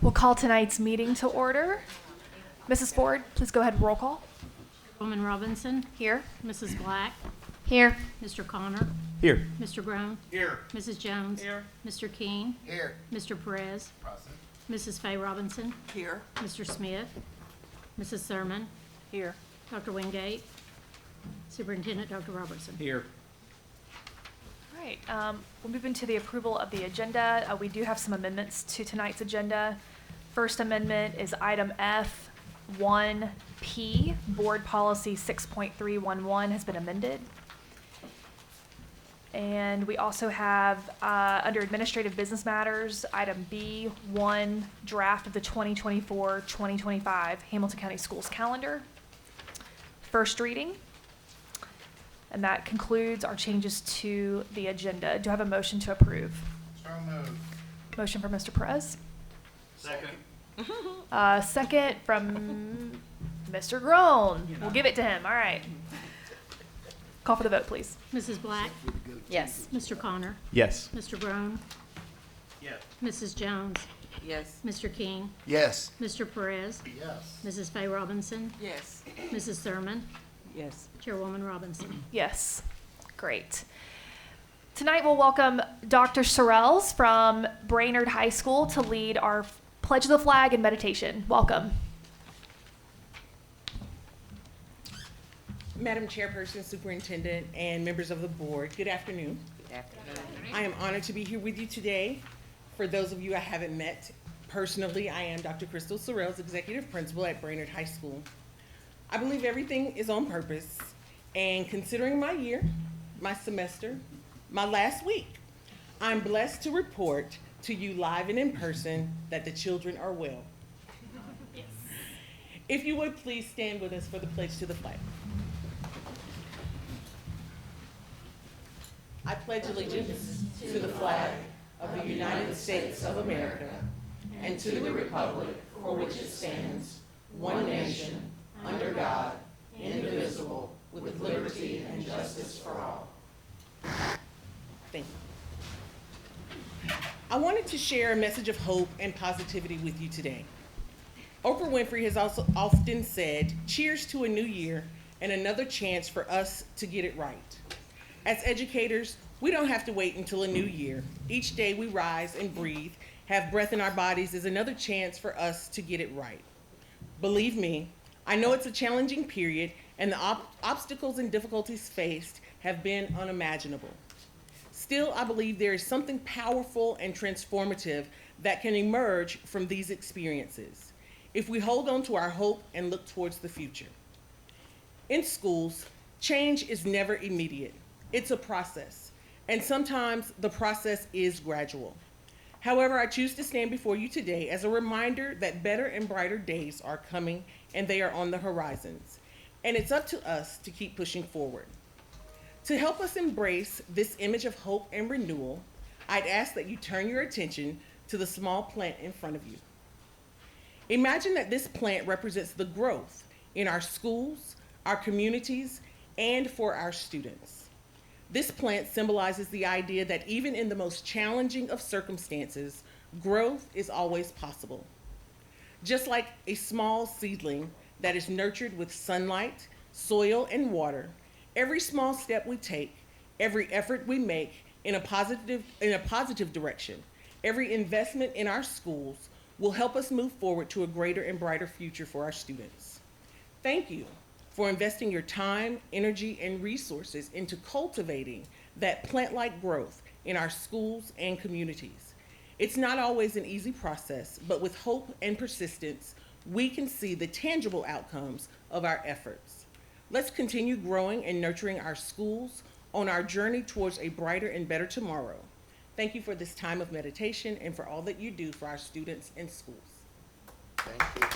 We'll call tonight's meeting to order. Mrs. Ford, please go ahead and roll call. Woman Robinson. Here. Mrs. Black. Here. Mr. Connor. Here. Mr. Brown. Here. Mrs. Jones. Here. Mr. King. Here. Mr. Perez. Present. Mrs. Faye Robinson. Here. Mr. Smith. Mrs. Thurman. Here. Dr. Wingate. Superintendent Dr. Robertson. Here. All right. We'll move into the approval of the agenda. We do have some amendments to tonight's agenda. First amendment is item F1P. Board Policy 6.311 has been amended. And we also have, under Administrative Business Matters, item B1, draft of the 2024-2025 Hamilton County Schools calendar. First reading. And that concludes our changes to the agenda. Do I have a motion to approve? So moved. Motion from Mr. Perez. Second. Second from Mr. Groen. We'll give it to him. All right. Call for the vote, please. Mrs. Black. Yes. Mr. Connor. Yes. Mr. Brown. Yes. Mrs. Jones. Yes. Mr. King. Yes. Mr. Perez. Yes. Mrs. Faye Robinson. Yes. Mrs. Thurman. Yes. Chairwoman Robinson. Yes. Great. Tonight we'll welcome Dr. Sorrells from Brainerd High School to lead our Pledge of the Flag and meditation. Welcome. Madam Chairperson, Superintendent, and members of the board, good afternoon. Good afternoon. I am honored to be here with you today. For those of you I haven't met personally, I am Dr. Crystal Sorrells, Executive Principal at Brainerd High School. I believe everything is on purpose, and considering my year, my semester, my last week, I'm blessed to report to you live and in person that the children are well. Yes. If you would please stand with us for the pledge to the flag. I pledge allegiance to the flag of the United States of America and to the republic for which it stands, one nation, under God, indivisible, with liberty and justice for all. Thank you. I wanted to share a message of hope and positivity with you today. Oprah Winfrey has also often said, cheers to a new year and another chance for us to get it right. As educators, we don't have to wait until a new year. Each day we rise and breathe, have breath in our bodies is another chance for us to get it right. Believe me, I know it's a challenging period and the obstacles and difficulties faced have been unimaginable. Still, I believe there is something powerful and transformative that can emerge from these experiences if we hold on to our hope and look towards the future. In schools, change is never immediate. It's a process, and sometimes the process is gradual. However, I choose to stand before you today as a reminder that better and brighter days are coming and they are on the horizons. And it's up to us to keep pushing forward. To help us embrace this image of hope and renewal, I'd ask that you turn your attention to the small plant in front of you. Imagine that this plant represents the growth in our schools, our communities, and for our students. This plant symbolizes the idea that even in the most challenging of circumstances, growth is always possible. Just like a small seedling that is nurtured with sunlight, soil, and water, every small step we take, every effort we make in a positive direction, every investment in our schools will help us move forward to a greater and brighter future for our students. Thank you for investing your time, energy, and resources into cultivating that plant-like growth in our schools and communities. It's not always an easy process, but with hope and persistence, we can see the tangible outcomes of our efforts. Let's continue growing and nurturing our schools on our journey towards a brighter and better tomorrow. Thank you for this time of meditation and for all that you do for our students and schools. Thank you.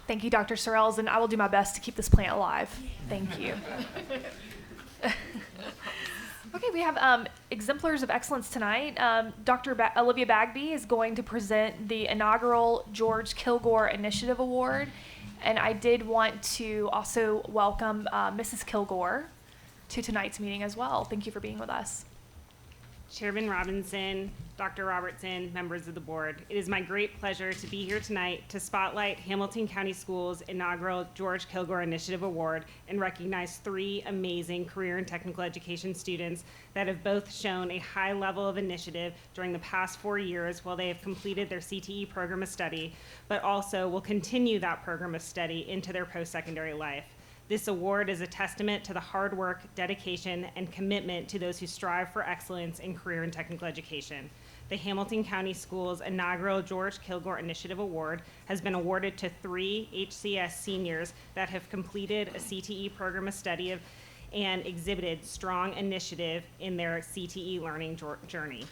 Thank you, Dr. Sorrells, and I will do my best to keep this plant alive. Thank you. Okay, we have exemplars of excellence tonight. Dr. Olivia Bagby is going to present the inaugural George Kilgore Initiative Award, and I did want to also welcome Mrs. Kilgore to tonight's meeting as well. Thank you for being with us. Chairman Robinson, Dr. Robertson, members of the board. It is my great pleasure to be here tonight to spotlight Hamilton County Schools' inaugural George Kilgore Initiative Award and recognize 3 amazing career and technical education students that have both shown a high level of initiative during the past 4 years while they have completed their CTE program of study, but also will continue that program of study into their post-secondary life. This award is a testament to the hard work, dedication, and commitment to those who strive for excellence in career and technical education. The Hamilton County Schools' inaugural George Kilgore Initiative Award has been awarded to 3 HCS seniors that have completed a CTE program of study and exhibited strong initiative in their CTE learning journey.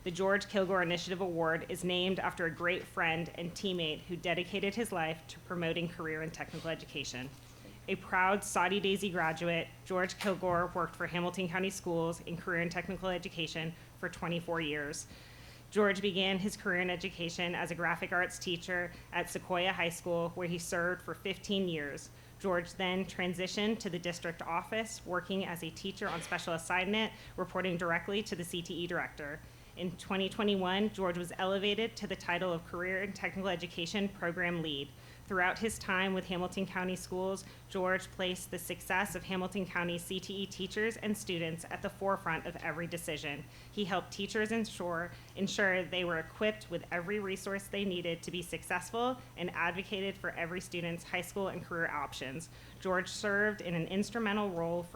The George Kilgore Initiative Award is named after a great friend and teammate who dedicated his life to promoting career and technical education. A proud Saudi Daisy graduate, George Kilgore worked for Hamilton County Schools in career and technical education for 24 years. George began his career in education as a graphic arts teacher at Sequoia High School, where he served for 15 years. George then transitioned to the district office, working as a teacher on special assignment, reporting directly to the CTE director. In 2021, George was elevated to the title of Career and Technical Education Program Lead. Throughout his time with Hamilton County Schools, George placed the success of Hamilton County CTE teachers and students at the forefront of every decision. He helped teachers ensure they were equipped with every resource they needed to be successful and advocated for every student's high school and career options. George served in an instrumental role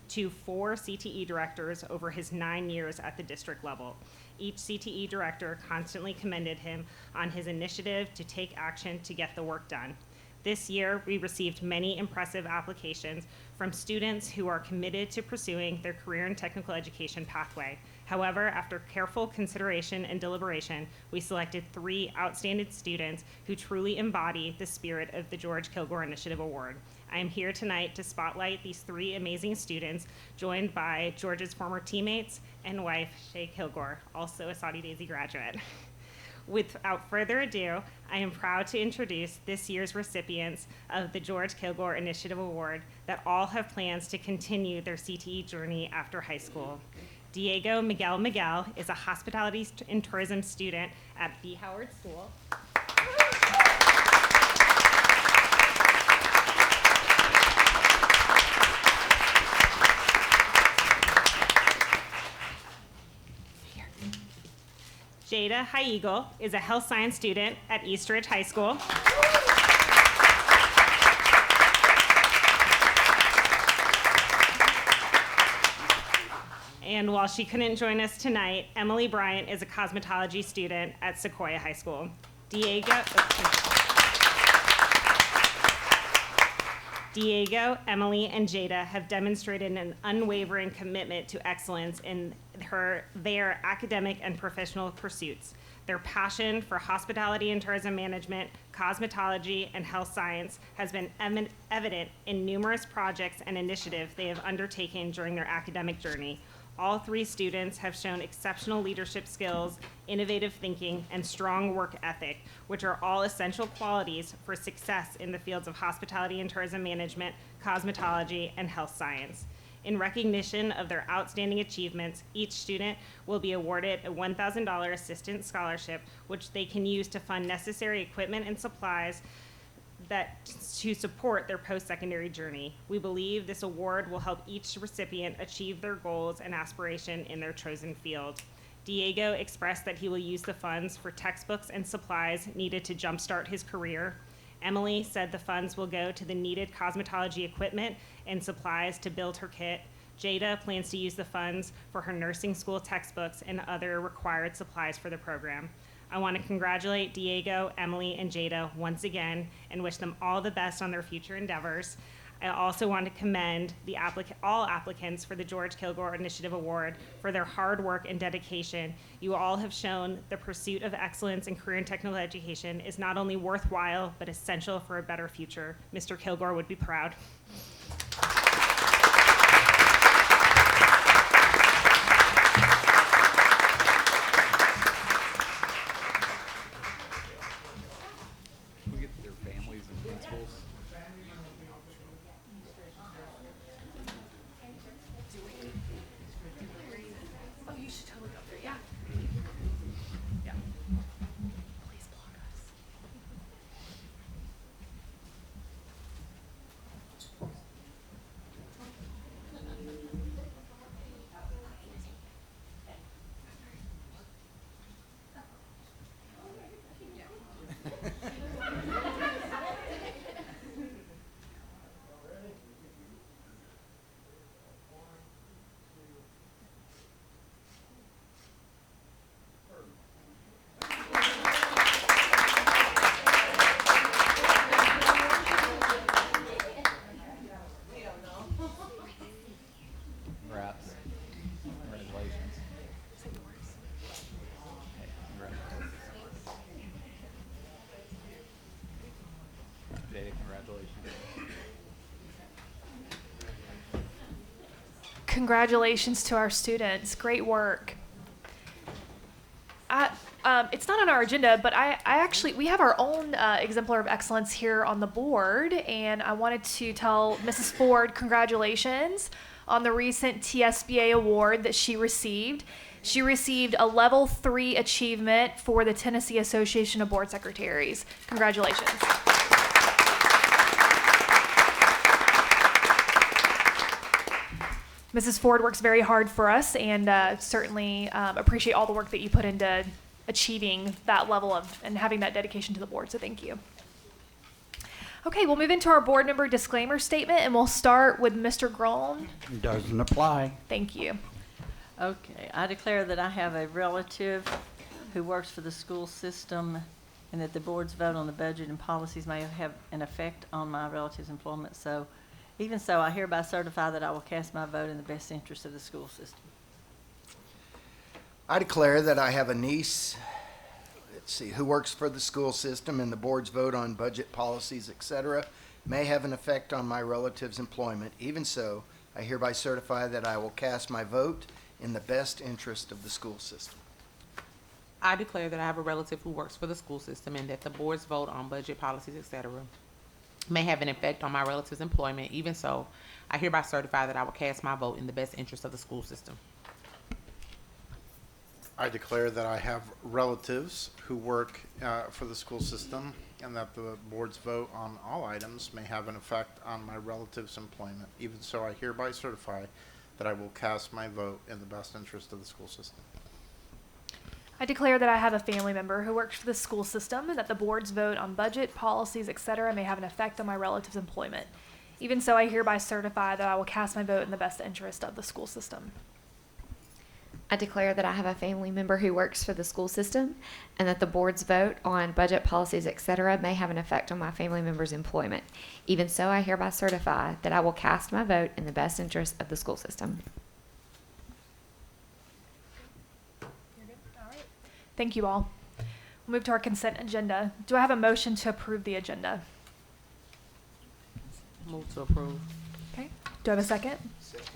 to 4 CTE directors over his 9 years at the district level. Each CTE director constantly commended him on his initiative to take action to get the work done. This year, we received many impressive applications from students who are committed to pursuing their career and technical education pathway. However, after careful consideration and deliberation, we selected 3 outstanding students who truly embody the spirit of the George Kilgore Initiative Award. I am here tonight to spotlight these 3 amazing students, joined by George's former teammates and wife, Shay Kilgore, also a Saudi Daisy graduate. Without further ado, I am proud to introduce this year's recipients of the George Kilgore Initiative Award that all have plans to continue their CTE journey after high school. Diego Miguel is a hospitality and tourism student at the Howard School. Jada Haigal is a health science student at Eastridge High School. And while she couldn't join us tonight, Emily Bryant is a cosmetology student at Sequoia High School. Diego, Emily, and Jada have demonstrated an unwavering commitment to excellence in their academic and professional pursuits. Their passion for hospitality and tourism management, cosmetology, and health science has been evident in numerous projects and initiatives they have undertaken during their academic journey. All 3 students have shown exceptional leadership skills, innovative thinking, and strong work ethic, which are all essential qualities for success in the fields of hospitality and tourism management, cosmetology, and health science. In recognition of their outstanding achievements, each student will be awarded a $1,000 assistance scholarship, which they can use to fund necessary equipment and supplies to support their post-secondary journey. We believe this award will help each recipient achieve their goals and aspiration in their chosen field. Diego expressed that he will use the funds for textbooks and supplies needed to jumpstart his career. Emily said the funds will go to the needed cosmetology equipment and supplies to build her kit. Jada plans to use the funds for her nursing school textbooks and other required supplies for the program. I want to congratulate Diego, Emily, and Jada once again and wish them all the best on their future endeavors. I also want to commend all applicants for the George Kilgore Initiative Award for their hard work and dedication. You all have shown the pursuit of excellence in career and technical education is not only worthwhile, but essential for a better future. Mr. Kilgore would be proud. We get their families and principals. Oh, you should totally go. Congratulations to our students. Great work. It's not on our agenda, but we have our own exemplar of excellence here on the board, and I wanted to tell Mrs. Ford congratulations on the recent TSBA award that she received. She received a level 3 achievement for the Tennessee Association of Board Secretaries. Congratulations. Mrs. Ford works very hard for us, and certainly appreciate all the work that you put into achieving that level of and having that dedication to the board. So thank you. Okay, we'll move into our board member disclaimer statement, and we'll start with Mr. Groen. Doesn't apply. Thank you. Okay, I declare that I have a relative who works for the school system and that the board's vote on the budget and policies may have an effect on my relative's employment. So, even so, I hereby certify that I will cast my vote in the best interest of the school system. I declare that I have a niece, who works for the school system, and the board's vote on budget policies, etc., may have an effect on my relative's employment. Even so, I hereby certify that I will cast my vote in the best interest of the school system. I declare that I have a relative who works for the school system and that the board's vote on budget policies, etc., may have an effect on my relative's employment. Even so, I hereby certify that I will cast my vote in the best interest of the school system. I declare that I have relatives who work for the school system and that the board's vote on all items may have an effect on my relative's employment. Even so, I hereby certify that I will cast my vote in the best interest of the school system. I declare that I have a family member who works for the school system and that the board's vote on budget, policies, etc. may have an effect on my relative's employment. Even so, I hereby certify that I will cast my vote in the best interest of the school system. I declare that I have a family member who works for the school system and that the board's vote on budget policies, etc., may have an effect on my family member's employment. Even so, I hereby certify that I will cast my vote in the best interest of the school system. All right. Thank you all. We'll move to our consent agenda. Do I have a motion to approve the agenda? Move to approve. Okay. Do I have a second? Second.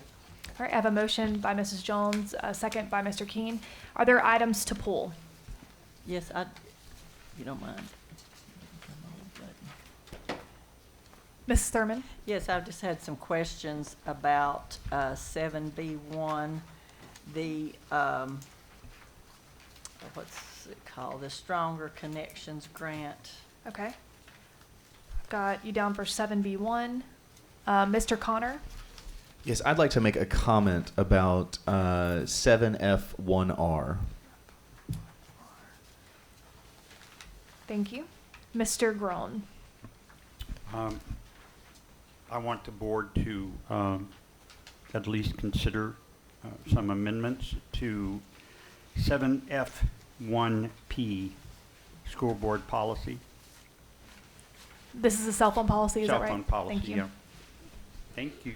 All right, I have a motion by Mrs. Jones, a second by Mr. Keene. Are there items to pull? Yes, if you don't mind. Mrs. Thurman? Yes, I've just had some questions about 7B1, the, what's it called, the Stronger Connections Grant. Okay. I've got you down for 7B1. Mr. Connor? Yes, I'd like to make a comment about 7F1R. Thank you. Mr. Groen? I want the board to at least consider some amendments to 7F1P, school board policy. This is a cell phone policy, is that right? Cell phone policy, Thank you. yeah. Thank you.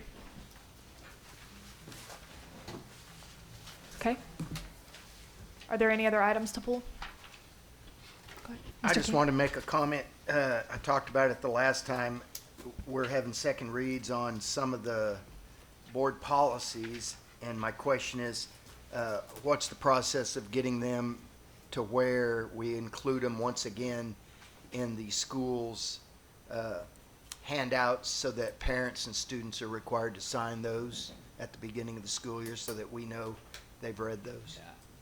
Okay. Are there any other items to pull? Go ahead. I Mr. just King? want to make a comment. I talked about it the last time. We're having second reads on some of the board policies, and my question is, what's the process of getting them to where we include them once again in the schools' handouts so that parents and students are required to sign those at the beginning of the school year so that we know they've read those?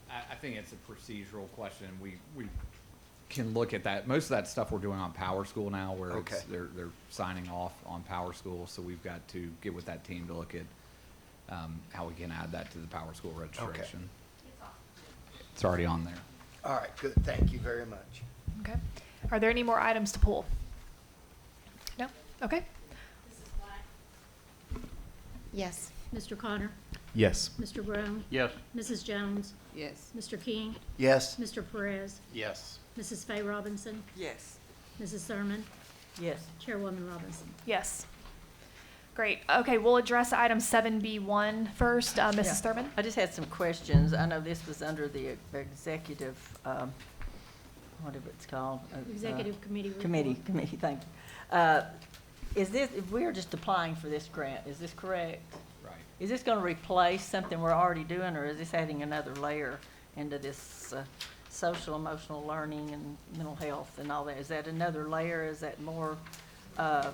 Yeah, I think it's a procedural question. We can look at that. Most of that stuff we're doing on Power School now, where Okay. they're signing off on Power School. So we've got to get with that team to look at how we can add that to the Power School registration. It's already on there. All right, good. Thank you very much. Okay. Are there any more items to pull? No? Okay. Yes. Mr. Connor? Yes. Mr. Groen? Yes. Mrs. Jones? Yes. Mr. King? Yes? Mr. Perez? Yes. Mrs. Faye Robinson? Yes. Mrs. Thurman? Yes. Chairwoman Robinson? Yes. Great. Okay, we'll address item 7B1 first. Mrs. Yeah. Thurman? I just had some questions. I know this was under the executive, whatever it's called. Executive Committee report. Committee, thank you. Is this, if we're just applying for this grant, is this correct? Right. Is this going to replace something we're already doing, or is this adding another layer into this social, emotional learning and mental health and all that? Is that another layer? Is that more a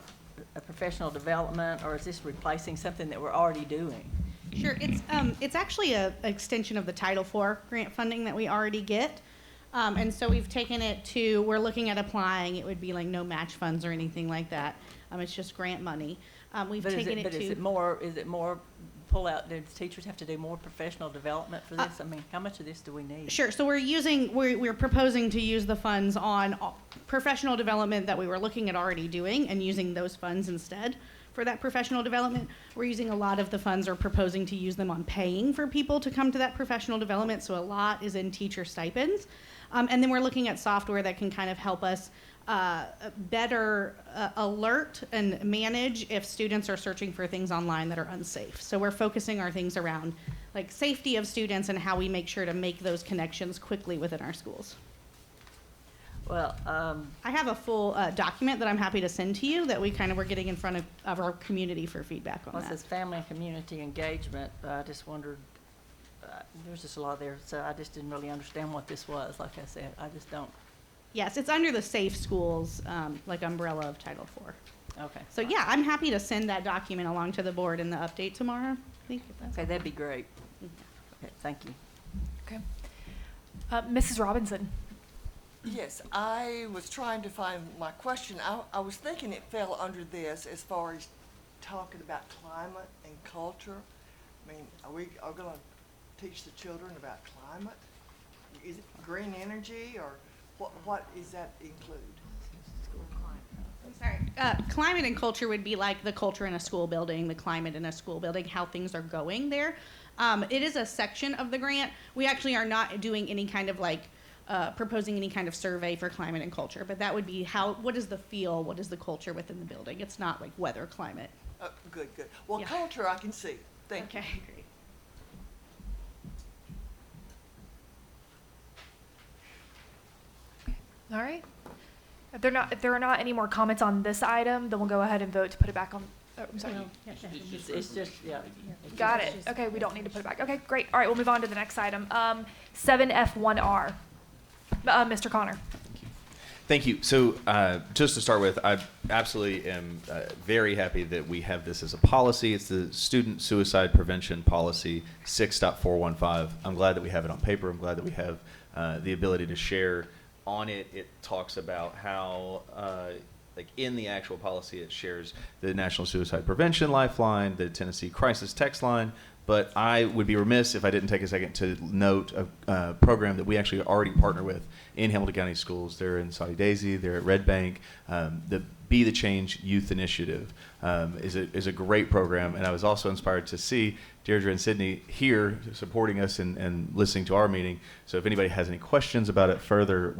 professional development, or is this replacing something that we're already doing? Sure, it's actually a extension of the Title IV grant funding that we already get. And so we've taken it to, we're looking at applying, it would be like no match funds or anything like that. It's just grant money. We've taken it to. But is it more pull out, do teachers have to do more professional development for this? I mean, how much of this do we need? Sure, so we're proposing to use the funds on professional development that we were looking at already doing and using those funds instead for that professional development. We're using a lot of the funds, or proposing to use them on paying for people to come to that professional development, so a lot is in teacher stipends. And then we're looking at software that can kind of help us better alert and manage if students are searching for things online that are unsafe. So we're focusing our things around like safety of students and how we make sure to make those connections quickly within our schools. Well, I have a full document that I'm happy to send to you that we kind of were getting in front of our community for feedback on well, it that. says family and community engagement, but I just wondered, there's just a lot there, so I just didn't really understand what this was. Like I said, I just don't. Yes, it's under the Safe Schools like umbrella of Title IV. Okay. So yeah, I'm happy to send that document along to the board in the update tomorrow. I think if that's Okay, that'd be great. Mm-hmm. Okay, thank you. Okay. Mrs. Robinson? Yes, I was trying to find my question. I was thinking it fell under this as far as talking about climate and culture. I mean, are we going to teach the children about climate? Is it green energy, or what does that include? I'm sorry. Climate and culture would be like the culture in a school building, the climate in a school building, how things are going there. It is a section of the grant. We actually are not doing any kind of like proposing any kind of survey for climate and culture, but that would be what is the feel, what is the culture within the building. It's not like weather, climate. Good. Well, Yeah. culture I can see. Thank you. Okay, great. All right. If there are not any more comments on this item, then we'll go ahead and vote to put it back on. Oh, I'm sorry. Well, you have to have a It's just, yeah. Got it. Okay, we don't need to put it back. Okay, great. All right, we'll move on to the next item. 7F1R. Mr. Connor. Thank you. So just to start with, I absolutely am very happy that we have this as a policy. It's the Student Suicide Prevention Policy 6.415. I'm glad that we have it on paper. I'm glad that we have the ability to share on it. It talks about how, like in the actual policy, it shares the National Suicide Prevention Lifeline, the Tennessee Crisis Text Line. But I would be remiss if I didn't take a second to note a program that we actually already partner with in Hamilton County Schools. They're in Saudi Daisy, they're at Red Bank. The Be the Change Youth Initiative is a great program, and I was also inspired to see Deirdre and Sydney here supporting us and listening to our meeting. So if anybody has any questions about it further,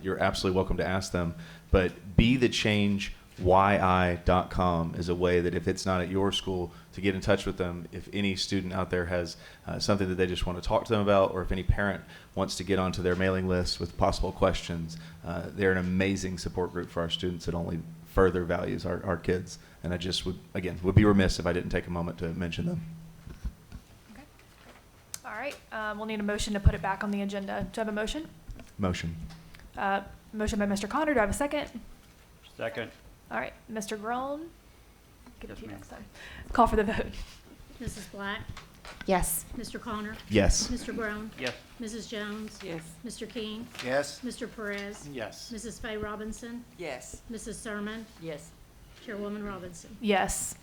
you're absolutely welcome to ask them. But BeTheChangeYI.com is a way that if it's not at your school, to get in touch with them. If any student out there has something that they just want to talk to them about, or if any parent wants to get onto their mailing list with possible questions, they're an amazing support group for our students that only further values our kids. And I just would be remiss if I didn't take a moment to mention them. Okay. All right, we'll need a motion to put it back on the agenda. Do I have a motion? Motion. Motion by Mr. Connor. Do I have a second? Second. All right, Mr. Groen. Give it to you Yes, ma'am. next time. Call for the vote. Mrs. Black, Yes. Mr. Connor, Yes. Mr. Brown, Yes. Mrs. Jones, Yes. Mr. King, Yes? Mr. Perez, Yes. Mrs. Faye Robinson, Yes. Mrs. Sermon, Yes. Chairwoman Robinson. Yes.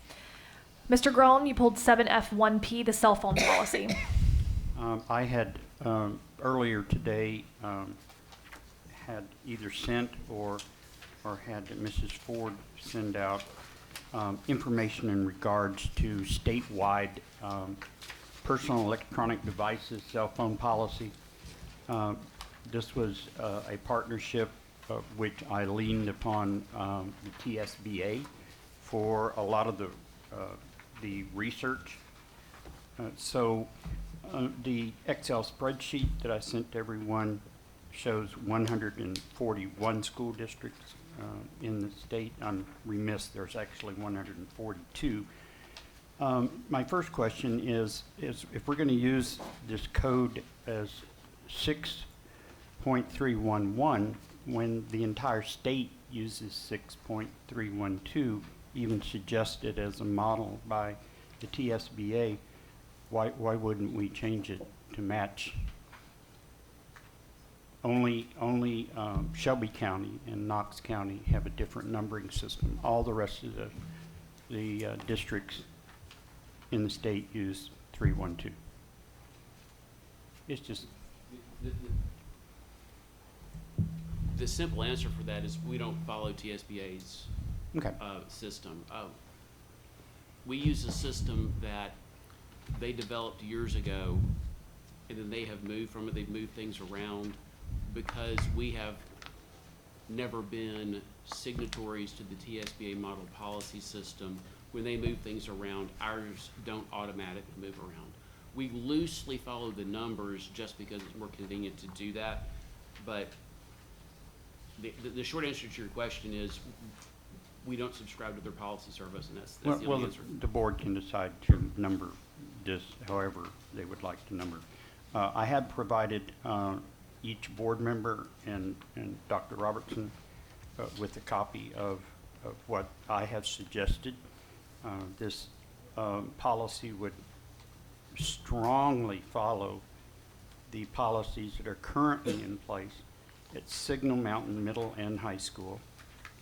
Mr. Groen, you pulled 7F1P, the cell phone policy. I had earlier today had either sent or had Mrs. Ford send out information in regards to statewide personal electronic devices cell phone policy. This was a partnership which I leaned upon the TSBA for a lot of the research. So the Excel spreadsheet that I sent to everyone shows 141 school districts in the state. I'm remiss, there's actually 142. My first question is if we're going to use this code as 6.311, when the entire state uses 6.312, even suggested as a model by the TSBA, why wouldn't we change it to match? Only Shelby County and Knox County have a different numbering system. All the rest of the districts in the state use 312. It's just, The simple answer for that is we don't follow TSBA's okay. system. We use a system that they developed years ago, and then they have moved from it. They've moved things around because we have never been signatories to the TSBA model policy system. When they move things around, ours don't automatically move around. We loosely follow the numbers just because it's more convenient to do that, but the short answer to your question is we don't subscribe to their policy service, and that's the only answer. The board can decide to number this however they would like to number. I have provided each board member and Dr. Robertson with a copy of what I have suggested. This policy would strongly follow the policies that are currently in place at Signal Mountain Middle and High School,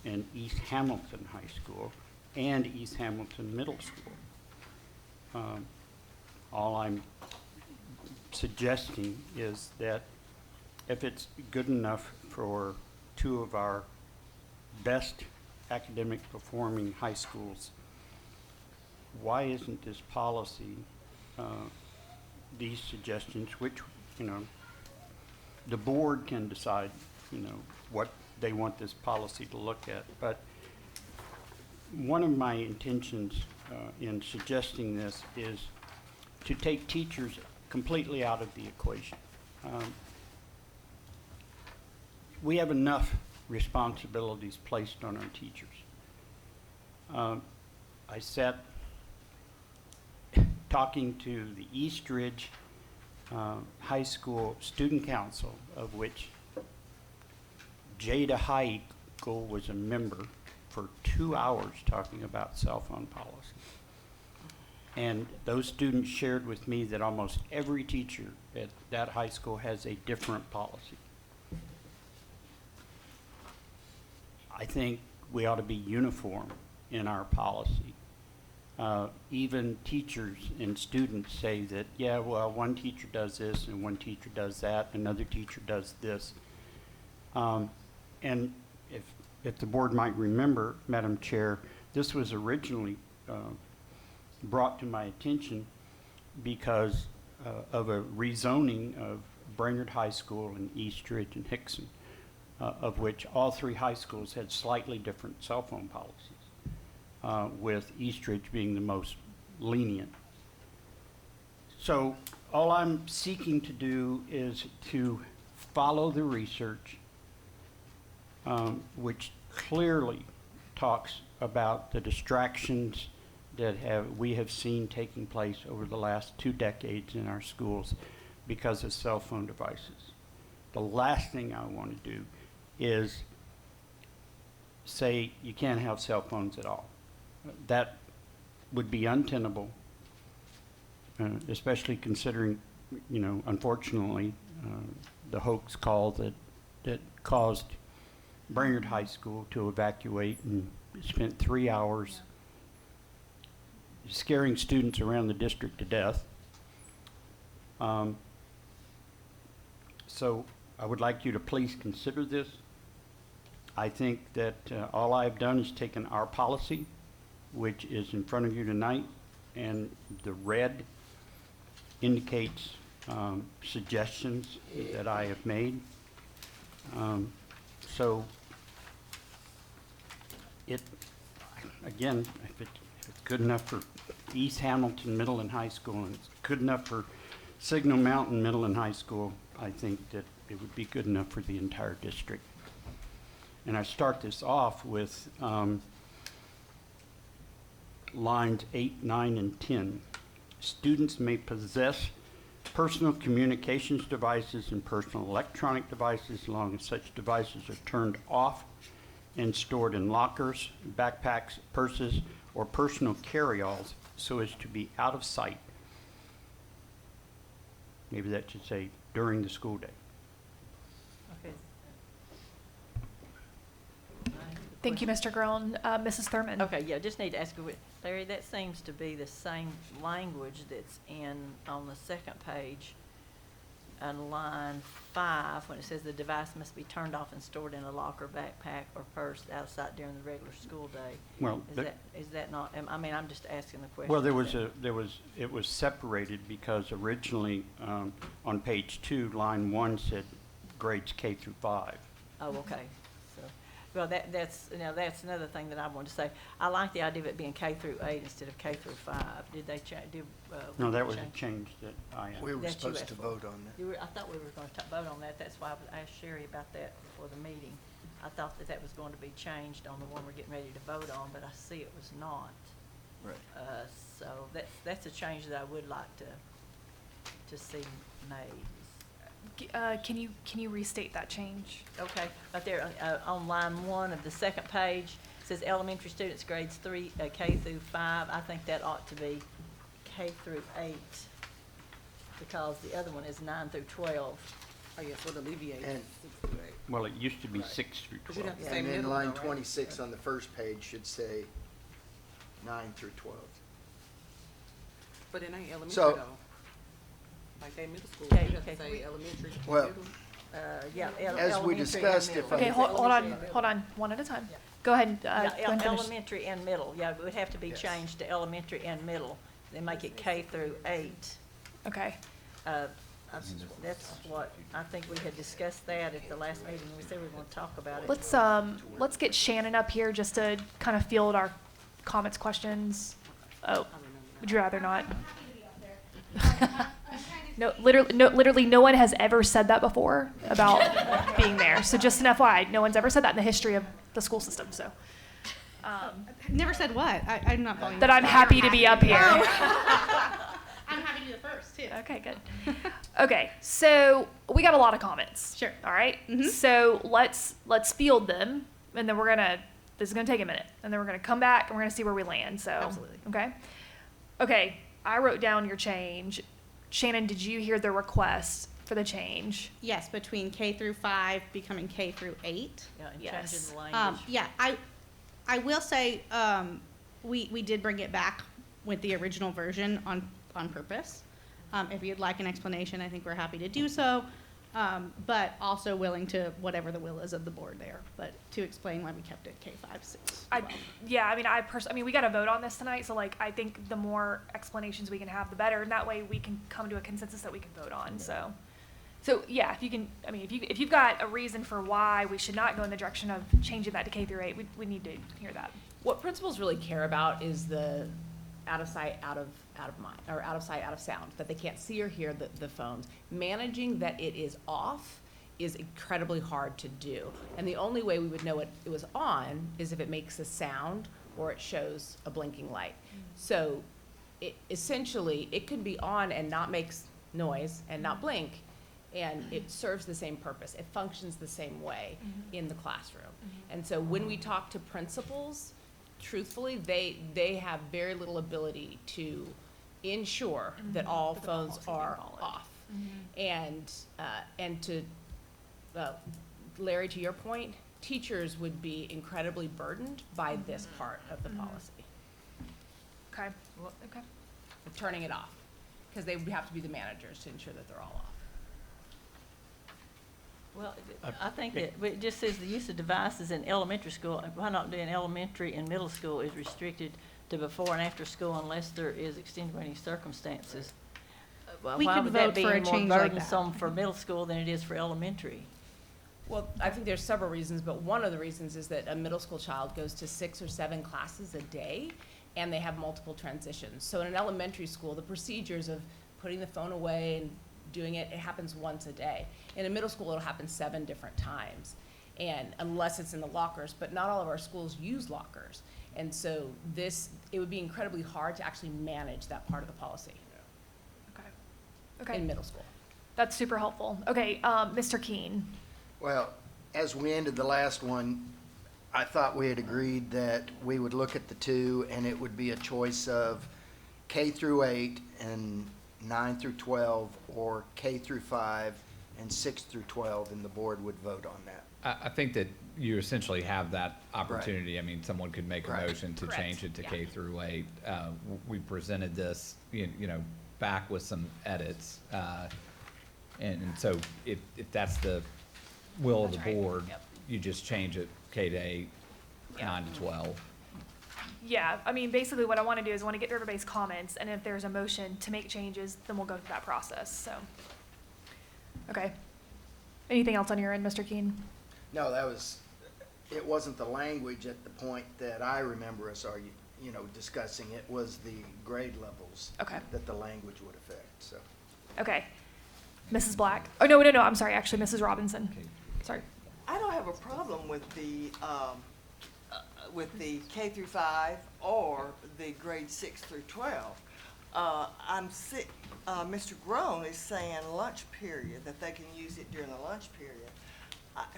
and East Hamilton High School, and East Hamilton Middle School. All I'm suggesting is that if it's good enough for two of our best academic performing high schools, why isn't this policy, these suggestions, which, the board can decide, what they want this policy to look at. But one of my intentions in suggesting this is to take teachers completely out of the equation. We have enough responsibilities placed on our teachers. I sat talking to the East Ridge High School Student Council, of which Jada High School was a member, for 2 hours talking about cell phone policy. And those students shared with me that almost every teacher at that high school has a different policy. I think we ought to be uniform in our policy. Even teachers and students say that, yeah, well, one teacher does this and one teacher does that, another teacher does this. And if the board might remember, Madam Chair, this was originally brought to my attention because of a rezoning of Brainerd High School and East Ridge and Hickson, of which all three high schools had slightly different cell phone policies, with East Ridge being the most lenient. So all I'm seeking to do is to follow the research, which clearly talks about the distractions that we have seen taking place over the last 2 decades in our schools because of cell phone devices. The last thing I want to do is say you can't have cell phones at all. That would be untenable, especially considering, unfortunately, the hoax call that caused Brainerd High School to evacuate and spent 3 hours scaring students around the district to death. So I would like you to please consider this. I think that all I've done is taken our policy, which is in front of you tonight, and the red indicates suggestions that I have made. So again, if it's good enough for East Hamilton Middle and High School, and it's good enough for Signal Mountain Middle and High School, I think that it would be good enough for the entire district. And I start this off with lines 8, 9, and 10. Students may possess personal communications devices and personal electronic devices as long as such devices are turned off and stored in lockers, backpacks, purses, or personal carry-alls so as to be out of sight. Maybe that should say during the school day. Okay. Thank you, Mr. Groen. Mrs. Thurman? Okay, yeah, just need to ask you, Larry, that seems to be the same language that's on the second page on line 5, when it says the device must be turned off and stored in a locker, backpack, or purse outside during the regular school day. Well, Is that not, I mean, I'm just asking the question. well, it was separated because originally, on page 2, line 1 said grades K through 5. Oh, okay. So, well, that's another thing that I wanted to say. I like the idea of it being K through 8 instead of K through 5. Did they change? No, that was a change that I, We were That you supposed asked to for. vote on that. I thought we were going to vote on that. That's why I asked Sherry about that before the meeting. I thought that was going to be changed on the one we're getting ready to vote on, but I see it was not. Right. So that's a change that I would like to see made. Can you restate that change? Okay, right there, on line 1 of the second page, it says elementary students grades K through 5. I think that ought to be K through 8, because the other one is 9 through 12. Oh, yes, would alleviate And- 6 through 8. well, it used to be Right. 6 through But you'd 12. have to say And then middle line though, right? 26 on the first page should say 9 through 12. But it ain't elementary So- though. Like they middle school, Okay, you have okay. to say elementary. Well, middle. Yeah, As we elementary and discussed, middle. if I- Okay, hold on, one at a time. Go ahead, Yeah, go ahead and finish. elementary and middle, yeah, it would have to be Yes. changed to elementary and middle, then make it K through 8. Okay, That's what, I think we had discussed that at the last meeting, we said we were gonna talk about it. let's get Shannon up here just to kind of field our comments, questions. Oh, would you rather not? No, literally, no one has ever said that before about being there. So just an FYI, no one's ever said that in the history of the school system. So Never said what? I'm not following. that I'm happy to be up here. I'm happy to be the first, too. Okay, good. Okay, so we got a lot of comments. Sure. All right. Mhm. So let's field them, and then this is gonna take a minute, and then we're gonna come back and we're gonna see where we land. So Absolutely. Okay. Okay. I wrote down your change. Shannon, did you hear the request for the change? Yes, between K through 5 becoming K through 8. Yeah, and Yes. changing the language. Yeah, I will say, we did bring it back with the original version on purpose. If you'd like an explanation, I think we're happy to do so. But also willing to, whatever the will is of the board there, but to explain why we kept it K5, 6, 12. I mean, we got to vote on this tonight, so like, I think the more explanations we can have, the better, and that way we can come to a consensus that we can vote on. So yeah, if you can, I mean, if you've got a reason for why we should not go in the direction of changing that to K through 8, we need to hear that. What principals really care about is the out of sight, out of mind, or out of sight, out of sound, that they can't see or hear the phones. Managing that it is off is incredibly hard to do. And the only way we would know it was on is if it makes a sound or it shows a blinking light. So essentially, it could be on and not make noise and not blink, and it serves the same purpose. It functions the same way in the classroom. And so when we talk to principals, truthfully, they have very little ability to ensure that all phones are off. And to Larry, to your point, teachers would be incredibly burdened by this part of the policy, Okay. Okay. of turning it off, because they would have to be the managers to ensure that they're all off. Well, I think that it just says the use of devices in elementary school, why not do in elementary and middle school is restricted to before and after school unless there is extenuating circumstances. We Why could would that vote be for a more change like that. burdensome for middle school than it is for elementary? Well, I think there's several reasons, but one of the reasons is that a middle school child goes to 6 or 7 classes a day, and they have multiple transitions. So in an elementary school, the procedures of putting the phone away and doing it happens once a day. In a middle school, it'll happen 7 different times. And unless it's in the lockers, but not all of our schools use lockers. And so it would be incredibly hard to actually manage that part of the policy Okay. Okay. in middle school. That's super helpful. Okay, Mr. Keen. Well, as we ended the last one, I thought we had agreed that we would look at the two and it would be a choice of K through 8 and 9 through 12, or K through 5 and 6 through 12, and the board would vote on that. I think that you essentially have that opportunity. I mean, someone could make a Right. motion to Correct. change it to Yeah. K through 8. We presented this, you know, back with some edits. And so if that's the will of the That's right. board, Yep. you just change it K to 8, 9 to 12. Yeah, I mean, basically what I want to do is I want to get through everybody's comments, and if there's a motion to make changes, then we'll go through that process, so. Okay. Anything else on your end, Mr. Keen? No, it wasn't the language at the point that I remember us discussing. It was the grade levels Okay. that the language would affect, so. Okay. Mrs. Black? Oh, no, I'm sorry, actually, Mrs. Robinson. Sorry. I don't have a problem with the K through 5 or the grade 6 through 12. Mr. Groen is saying lunch period, that they can use it during the lunch period.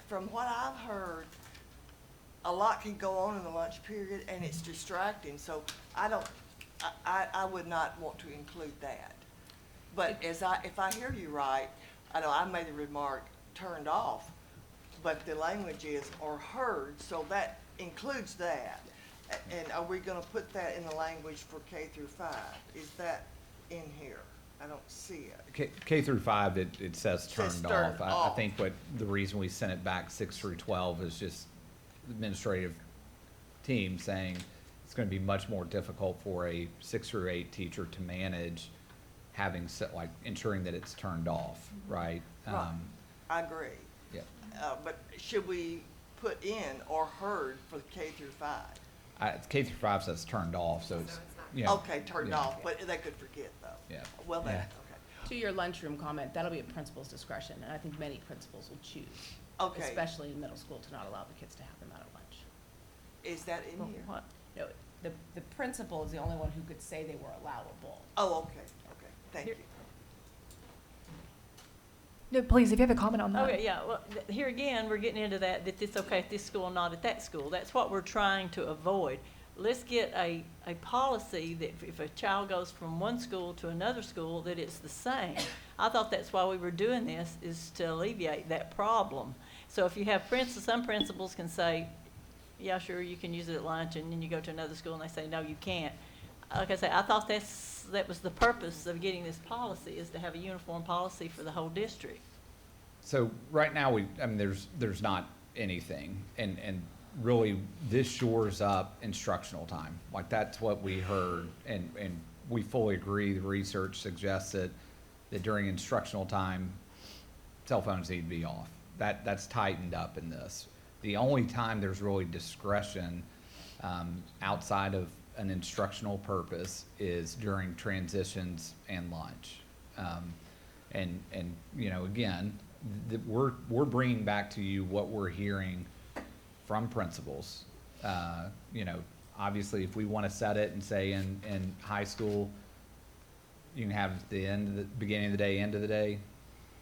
From what I've heard, a lot can go on in the lunch period and it's distracting, so I would not want to include that. But if I hear you right, I know I made the remark turned off, but the language is or heard, so that includes that. And are we gonna put that in the language for K through 5? Is that in here? I don't see it. K through 5, it says Says turned turned off. I off. think the reason we sent it back 6 through 12 is just the administrative team saying it's going to be much more difficult for a 6 through 8 teacher to manage ensuring that it's turned off, right? Right. I agree. Yeah. But should we put in or heard for K through 5? K through 5 says turned off, so it's, you know. Okay, turned yeah. off, but they could forget though. Yeah. Well, then, Yeah. okay. To your lunchroom comment, that'll be a principal's discretion, and I think many principals will choose, Okay. especially in middle school, to not allow the kids to have them out at lunch. Is that in here? What? No, the principal is the only one who could say they were allowable. Oh, okay, thank you. No, please, if you have a comment on that. Okay, yeah, well, here again, we're getting into that it's okay at this school, not at that school. That's what we're trying to avoid. Let's get a policy that if a child goes from one school to another school, that it's the same. I thought that's why we were doing this, is to alleviate that problem. So if you have some principals can say, yeah, sure, you can use it at lunch, and then you go to another school and they say, no, you can't. Like I say, I thought that was the purpose of getting this policy, is to have a uniform policy for the whole district. So right now, there's not anything, and really, this shores up instructional time. Like, that's what we heard, and we fully agree. The research suggests that during instructional time, cell phones need to be off. That's tightened up in this. The only time there's really discretion outside of an instructional purpose is during transitions and lunch. And you know, again, we're bringing back to you what we're hearing from principals. You know, obviously, if we want to set it and say in high school, you can have the beginning of the day, end of the day.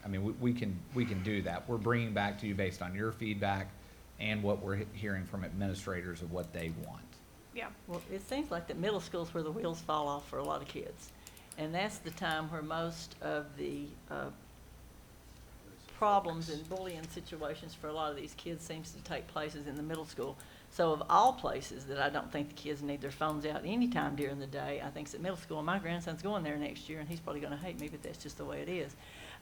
I mean, we can do that. We're bringing back to you based on your feedback and what we're hearing from administrators of what they want. Yeah. Well, it seems like that middle school's where the wheels fall off for a lot of kids. And that's the time where most of the problems and bullying situations for a lot of these kids seems to take places in the middle school. So of all places that I don't think the kids need their phones out anytime during the day, I think it's at middle school. My grandson's going there next year, and he's probably going to hate me, but that's just the way it is.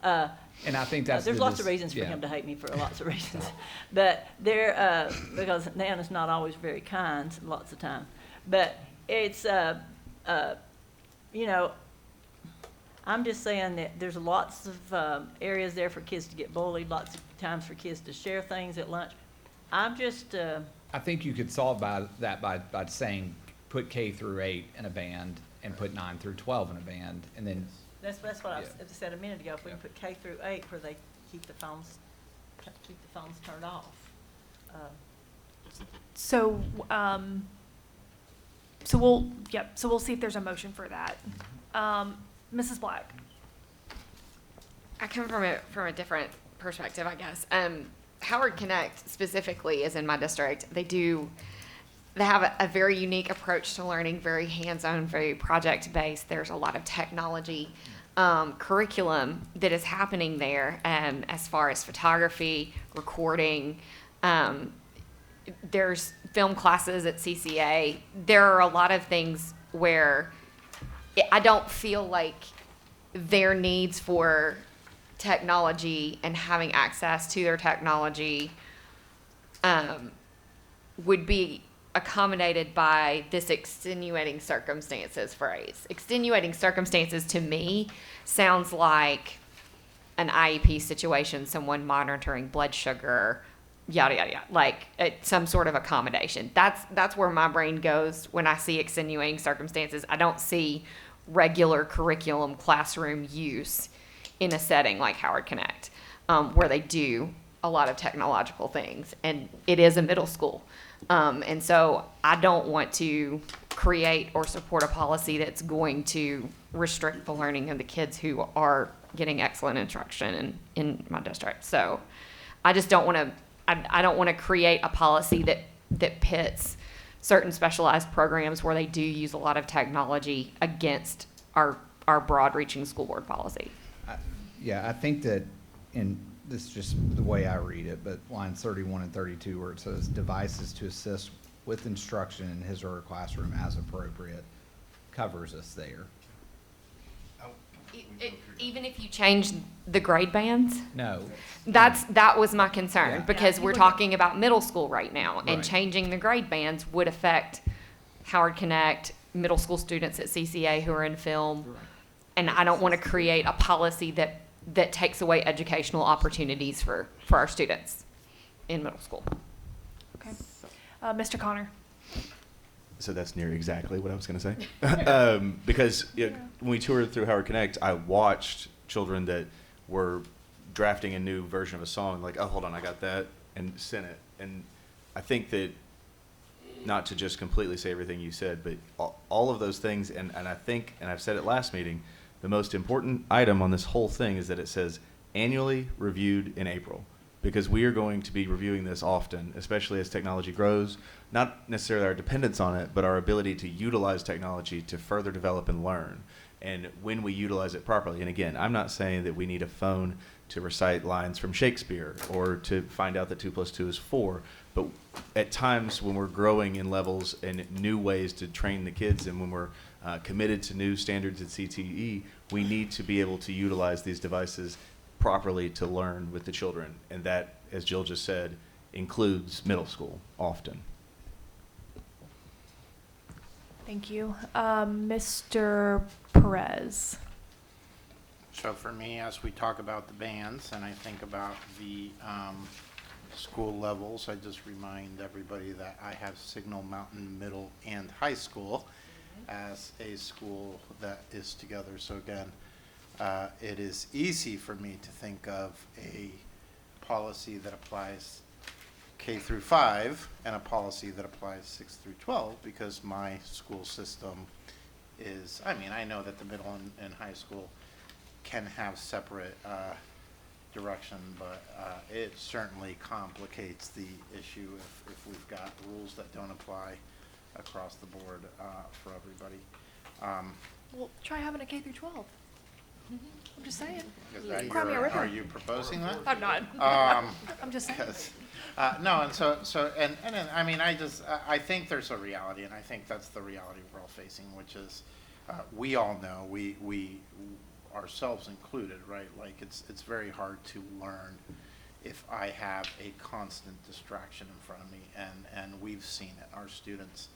And I think that's there's lots of reasons for him to hate me for lots of reasons, but there because Nana's not always very kind lots of time, but it's you know, I'm just saying that there's lots of areas there for kids to get bullied, lots of times for kids to share things at lunch. I'm just I think you could solve that by saying put K through 8 in a band and put 9 through 12 in a band, and then. That's what I Yeah. said a minute ago. If we can put K through 8 where they keep the phones turned off. So, so we'll see if there's a motion for that. Mrs. Black? I come from a different perspective, I guess. Howard Connect specifically is in my district. They have a very unique approach to learning, very hands-on, very project-based. There's a lot of technology curriculum that is happening there as far as photography, recording. There's film classes at CCA. There are a lot of things where I don't feel like their needs for technology and having access to their technology would be accommodated by this extenuating circumstances phrase. Extenuating circumstances to me sounds like an IEP situation, someone monitoring blood sugar, yada, yada, yada, like some sort of accommodation. That's where my brain goes when I see extenuating circumstances. I don't see regular curriculum classroom use in a setting like Howard Connect, where they do a lot of technological things, and it is a middle school. And so I don't want to create or support a policy that's going to restrict the learning of the kids who are getting excellent instruction in my district. So I just don't want to, I don't want to create a policy that pits certain specialized programs where they do use a lot of technology against our broad-reaching school board policy. Yeah, I think that, and this is just the way I read it, but lines 31 and 32 where it says devices to assist with instruction in his or her classroom as appropriate covers us there. Even if you change the grade bands? No. That was my concern, Yeah. because we're talking about middle school right now, and Right. changing the grade bands would affect Howard Connect, middle school students at CCA who are in film. Right. And I don't want to create a policy that takes away educational opportunities for our students in middle school. Okay. Mr. Connor? So that's near exactly what I was going to say. Because when we toured through Howard Connect, I watched children that were drafting a new version of a song, like, oh, hold on, I got that, and sent it. And I think that, not to just completely say everything you said, but all of those things, and I think, and I've said it last meeting, the most important item on this whole thing is that it says annually reviewed in April. Because we are going to be reviewing this often, especially as technology grows. Not necessarily our dependence on it, but our ability to utilize technology to further develop and learn. And when we utilize it properly, and again, I'm not saying that we need a phone to recite lines from Shakespeare or to find out that 2 + 2 is 4, but at times when we're growing in levels and new ways to train the kids, and when we're committed to new standards at CTE, we need to be able to utilize these devices properly to learn with the children. And that, as Jill just said, includes middle school often. Thank you. Mr. Perez? So for me, as we talk about the bands and I think about the school levels, I just remind everybody that I have Signal Mountain Middle and High School as a school that is together. So again, it is easy for me to think of a policy that applies K through 5 and a policy that applies 6 through 12, because my school system is, I mean, I know that the middle and high school can have separate direction, but it certainly complicates the issue if we've got rules that don't apply across the board for everybody. Well, try having a K through 12. I'm just saying. Is that Cry me a river. are you proposing that? I'm not. I'm just saying. No, and so I mean, I think there's a reality, and I think that's the reality we're all facing, which is we all know, we ourselves included, right? Like it's very hard to learn if I have a constant distraction in front of me, and we've seen it. Our students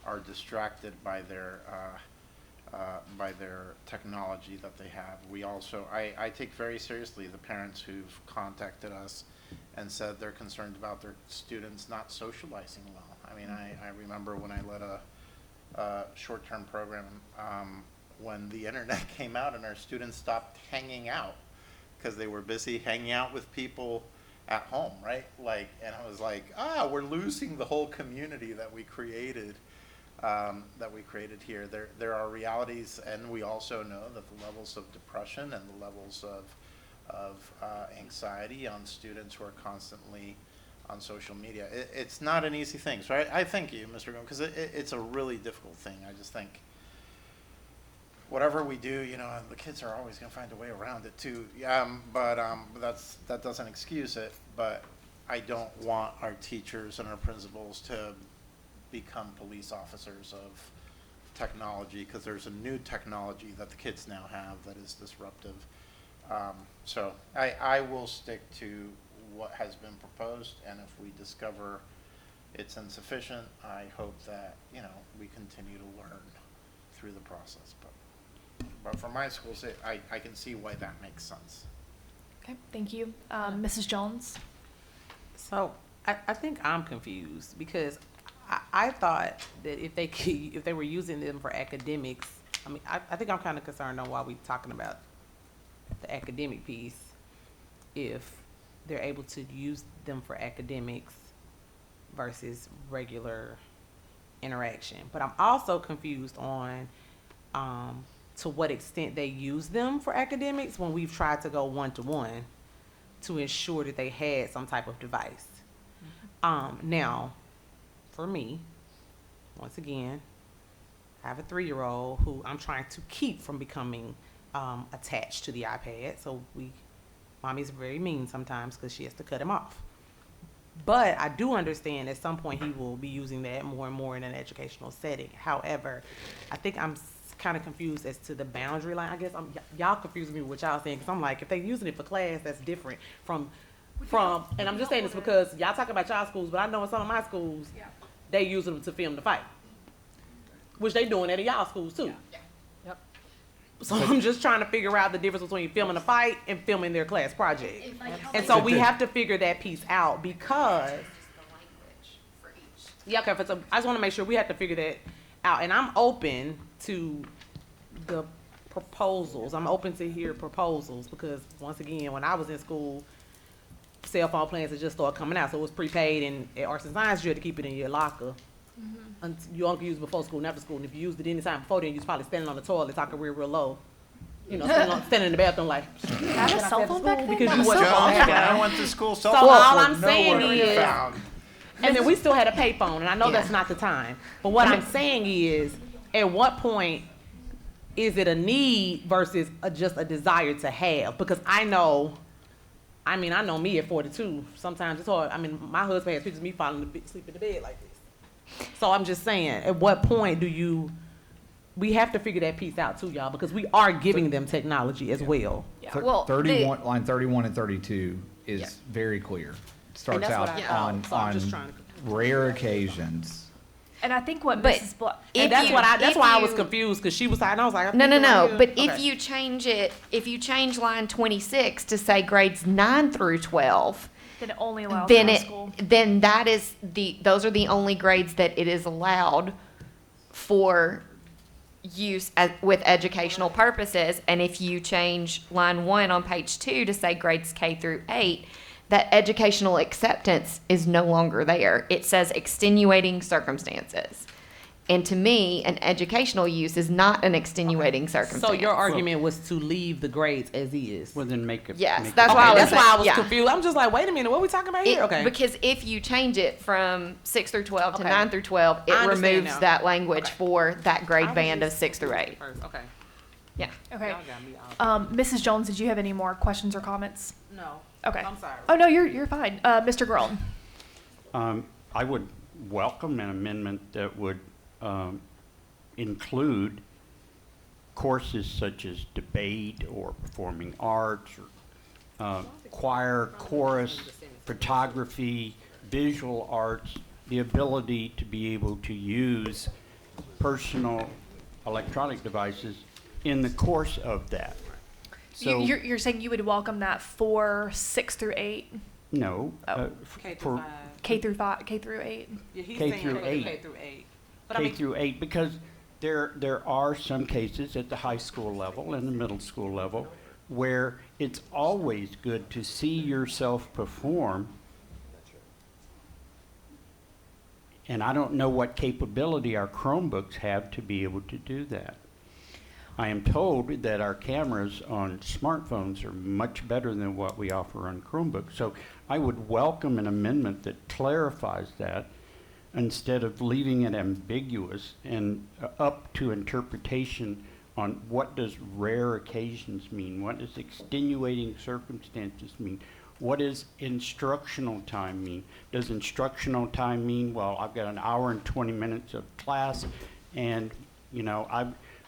are distracted by their technology that they have. We also, I take very seriously the parents who've contacted us and said they're concerned about their students not socializing well. I mean, I remember when I led a short-term program when the internet came out and our students stopped hanging out because they were busy hanging out with people at home, right? Like, and I was like, we're losing the whole community that we created. Here. There are realities, and we also know that the levels of depression and the levels of anxiety on students who are constantly on social media. It's not an easy thing. So I thank you, Mr. Gomes, because it's a really difficult thing. I just think whatever we do, you know, the kids are always going to find a way around it too. But that doesn't excuse it. But I don't want our teachers and our principals to become police officers of technology, because there's a new technology that the kids now have that is disruptive. So I will stick to what has been proposed, and if we discover it's insufficient, I hope that, you know, we continue to learn through the process. But for my schools, I can see why that makes sense. Okay, thank you. Mrs. Jones? So I think I'm confused because I thought that if they were using them for academics, I mean, I think I'm kind of concerned on why we're talking about the academic piece. If they're able to use them for academics versus regular interaction. But I'm also confused on to what extent they use them for academics when we've tried to go one-to-one to ensure that they had some type of device. Now, for me, once again, I have a 3-year-old who I'm trying to keep from becoming attached to the iPad. So mommy's very mean sometimes because she has to cut him off. But I do understand at some point he will be using that more and more in an educational setting. However, I think I'm kind of confused as to the boundary line. I guess y'all confusing me with what y'all saying, because I'm like, if they're using it for class, that's different from, and I'm just saying this because y'all talk about y'all schools, but I know in some of my schools, they use them to film the fight, which they doing at y'all schools too. Yep. So I'm just trying to figure out the difference between filming a fight and filming their class project. And so we have to figure that piece out because, yeah, okay, so I just want to make sure we have to figure that out. And I'm open to the proposals. I'm open to hear proposals because, once again, when I was in school, cell phone plans had just started coming out. So it was prepaid, and at Arts and Science, you had to keep it in your locker. You only could use it before school and after school. And if you used it any time before then, you was probably standing on the toilet talking real low. You know, standing in the bathroom like, Have a cell phone back then? because you Jones, wasn't supposed to have when I one. went to school, So cell phones all were I'm saying nowhere to be is, found. and then we still had a payphone, and I know Yeah. that's not the time. But what I'm saying is, at what point is it a need versus just a desire to have? Because I know me at 42, sometimes it's hard. I mean, my husband has pictures of me falling asleep in the bed like this. So I'm just saying, at what point we have to figure that piece out too, y'all, because we are giving them technology as well. Yeah. Well, 31, line 31 and 32 is Yeah. very clear. Starts that's what out I thought, on, so I'm just on trying to- rare occasions. And I think what But Mrs. Blunt, if And that's you- that's if why I was you- confused, because she was like, and I was like, I No, think no, you're no. right. But Okay. if you change line 26 to say grades 9 through 12, then it only allows then high it school. then that is those are the only grades that it is allowed for use with educational purposes. And if you change line 1 on page 2 to say grades K through 8, that educational acceptance is no longer there. It says extenuating circumstances. And to me, an educational use is not an extenuating circumstance. So your argument was to leave the grades as is. Well, then make it. Yes, make that's it- why I Okay, was that's why I was yeah. confused. I'm just like, wait a minute, what are we talking about here? Okay. Because if you change it from 6 through 12 to Okay. 9 through 12, it I understand removes now. that language Okay. for that grade I band of was 6 through 8. First, okay. Yeah. Okay. Y'all got me out. Mrs. Jones, did you have any more questions or comments? No. Okay. I'm sorry. Oh, no, you're fine. Mr. Gurley. I would welcome an amendment that would include courses such as debate or performing arts or choir, chorus, photography, visual arts, the ability to be able to use personal electronic devices in the course of that. So, You're saying you would welcome that for 6 through 8, no. Oh. K through for 5. K through 5, K through 8? Yeah, he's K saying through 8. K through 8. But I K mean, through 8, because there are some cases at the high school level and the middle school level where it's always good to see yourself perform. And I don't know what capability our Chromebooks have to be able to do that. I am told that our cameras on smartphones are much better than what we offer on Chromebooks. So I would welcome an amendment that clarifies that instead of leaving it ambiguous and up to interpretation on what does rare occasions mean, what does extenuating circumstances mean, what does instructional time mean? Does instructional time mean, well, I've got an hour and 20 minutes of class and, you know, I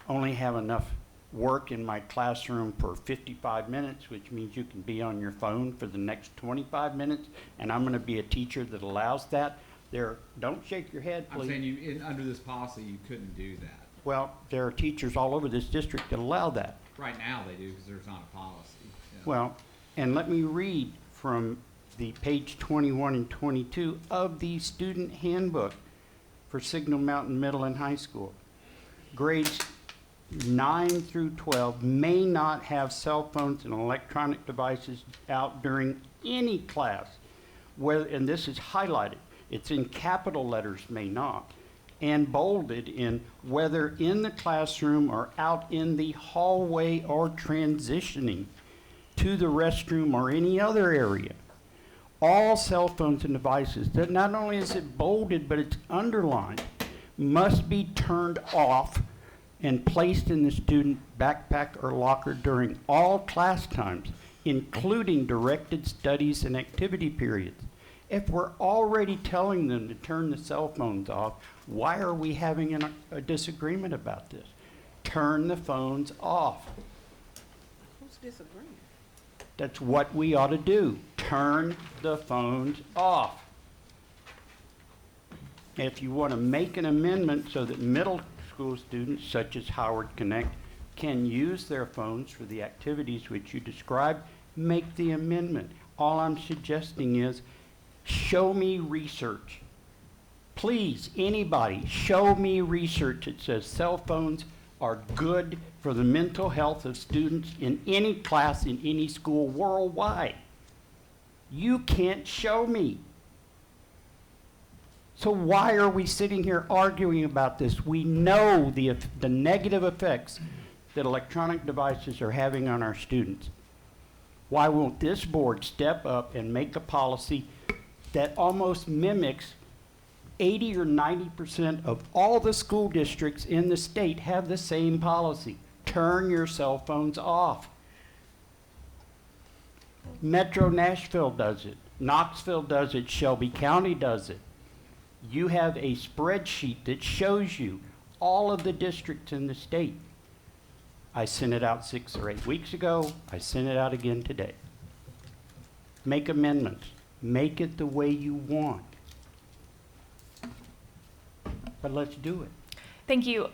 only have enough work in my classroom for 55 minutes, which means you can be on your phone for the next 25 minutes, and I'm going to be a teacher that allows that. Don't shake your head, please. I'm saying under this policy, you couldn't do that. Well, there are teachers all over this district that allow that. Right now they do because there's not a policy. Yeah. Well, and let me read from the page 21 and 22 of the student handbook for Signal Mountain Middle and High School. Grades 9 through 12 may not have cell phones and electronic devices out during any class. And this is highlighted. It's in capital letters, may not, and bolded in whether in the classroom or out in the hallway or transitioning to the restroom or any other area. All cell phones and devices, that not only is it bolded, but it's underlined, must be turned off and placed in the student backpack or locker during all class times, including directed studies and activity periods. If we're already telling them to turn the cell phones off, why are we having a disagreement about this? Turn the phones off. Who's disagreeing? That's what we ought to do. Turn the phones off. If you want to make an amendment so that middle school students, such as Howard Connect, can use their phones for the activities which you described, make the amendment. All I'm suggesting is show me research. Please, anybody, show me research that says cell phones are good for the mental health of students in any class, in any school worldwide. You can't show me. So why are we sitting here arguing about this? We know the negative effects that electronic devices are having on our students. Why won't this board step up and make a policy that almost mimics 80 or 90% of all the school districts in the state have the same policy? Turn your cell phones off. Metro Nashville does it. Knoxville does it. Shelby County does it. You have a spreadsheet that shows you all of the districts in the state. I sent it out 6 or 8 weeks ago. I sent it out again today. Make amendments. Make it the way you want. But let's do it. Thank you.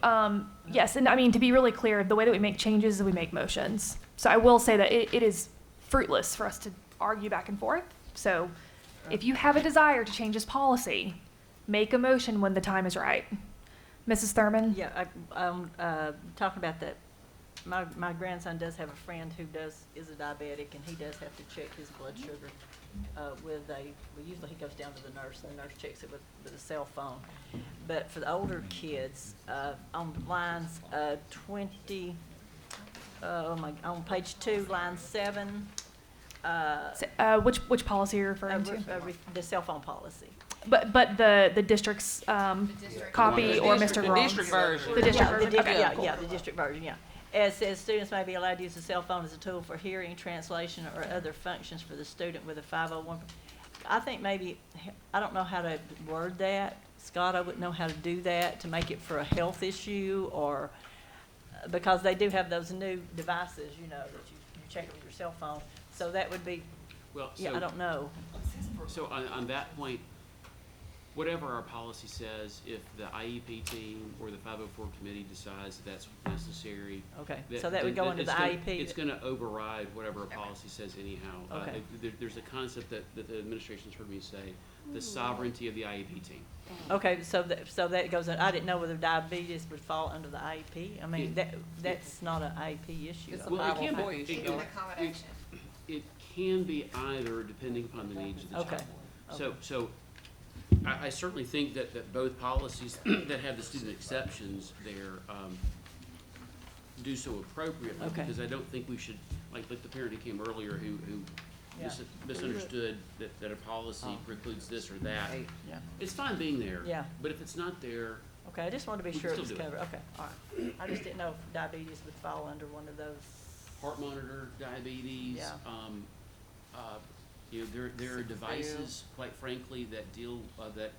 Yes, and I mean, to be really clear, the way that we make changes is we make motions. So I will say that it is fruitless for us to argue back and forth. So if you have a desire to change this policy, make a motion when the time is right. Mrs. Thurman? Yeah, I'm talking about that. My grandson does have a friend who is a diabetic, and he does have to check his blood sugar usually he goes down to the nurse, and the nurse checks it with a cell phone. But for the older kids, on lines 20, on page 2, line 7. Which policy are you referring to? The cell phone policy. But the district's copy or Mr. The Grant's? district version. The district version. Okay, Yeah, cool. yeah, the district version, yeah. It says students may be allowed to use the cell phone as a tool for hearing, translation, or other functions for the student with a 501. I think maybe, I don't know how to word that. Scott, I wouldn't know how to do that to make it for a health issue, or because they do have those new devices, you know, that you check it with your cell phone. So that would be, Well, yeah, so, I don't know. so on that point, whatever our policy says, if the IEP team or the 504 committee decides that that's necessary. Okay, so that would go into the IEP? It's gonna override whatever a policy says anyhow. Okay. There's a concept that the administration's heard me say, the sovereignty of the IEP team. Okay, so that goes, I didn't know whether diabetes would fall under the IEP. I mean, that's not an IEP issue. It's a Well, it can 504 be. issue. It can be either, depending upon the needs of the Okay. child. So I certainly think that both policies that have the student exceptions there do so appropriately. Okay. Because I don't think we should, like the parent who came earlier who Yeah. misunderstood that a policy precludes this or that. Yeah. It's fine being there. Yeah. But if it's not there, Okay, I just wanted to be We sure can it was still do it. covered. Okay, all right. I just didn't know if diabetes would fall under one of those. heart monitor, diabetes. Yeah. There are devices, quite frankly, that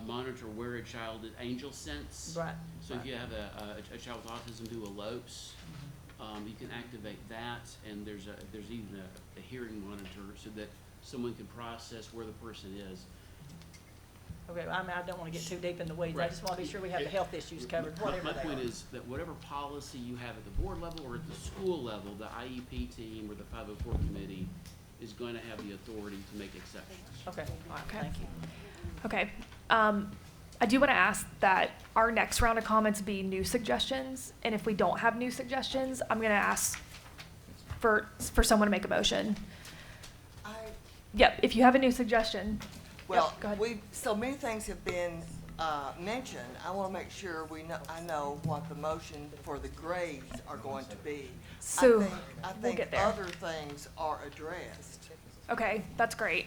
monitor where a child is. Angel Sense. Right. So if you have a child with autism who elopes, you can activate that, and there's even a hearing monitor so that someone can process where the person is. Okay, I mean, I don't want to get too deep in the weeds. I Right. just want to be sure we have the health issues covered, whatever My they point are. is that whatever policy you have at the board level or at the school level, the IEP team or the 504 committee is going to have the authority to make exceptions. Okay, all right, Okay. thank you. Okay. I do want to ask that our next round of comments be new suggestions, and if we don't have new suggestions, I'm going to ask for someone to make a motion. Yep, if you have a new suggestion. Well, Yep, go ahead. so many things have been mentioned. I want to make sure I know what the motion for the grades are going to be. So, I we'll think get there. other things are addressed. Okay, that's great.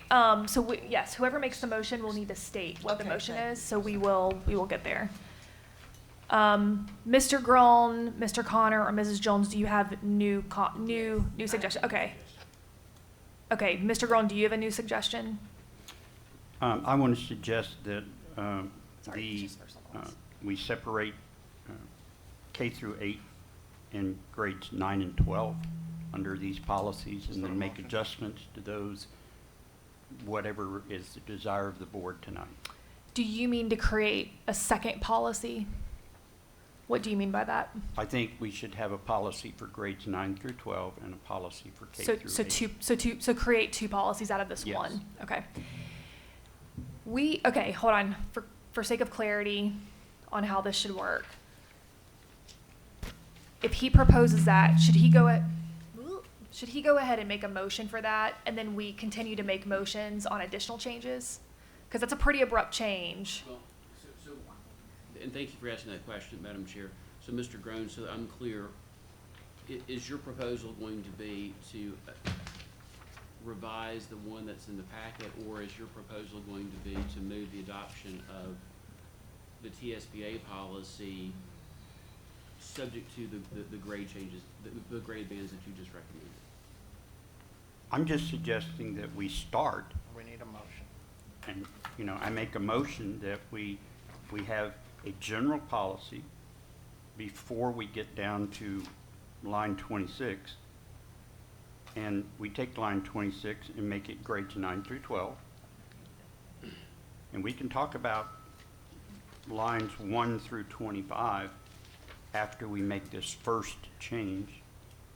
Yes, whoever makes the motion will need to state what the Okay, motion thank is, so we will get there. Mr. Groen, Mr. Connor, or Mrs. Jones, do you have new suggestion? Okay. Okay, Mr. Groen, do you have a new suggestion? I want to suggest that Sorry, it's just first level. we separate K through 8 in grades 9 and 12 under these policies, and then make adjustments to those, whatever is the desire of the board tonight. Do you mean to create a second policy? What do you mean by that? I think we should have a policy for grades 9 through 12 and a policy for K So, through 8. so create two policies out of this Yes. one? Okay. Okay, hold on, for sake of clarity on how this should work. If he proposes that, should he go ahead and make a motion for that, and then we continue to make motions on additional changes? Because that's a pretty abrupt change. Well, and thank you for asking that question, Madam Chair. So, Mr. Groen, so I'm clear, is your proposal going to be to revise the one that's in the packet, or is your proposal going to be to move the adoption of the TSBA policy subject to the grade changes, the grade bands that you just recommended? I'm just suggesting that we start, We need a motion. and, I make a motion that we have a general policy before we get down to line 26. And we take line 26 and make it grades 9 through 12. And we can talk about lines 1 through 25 after we make this first change.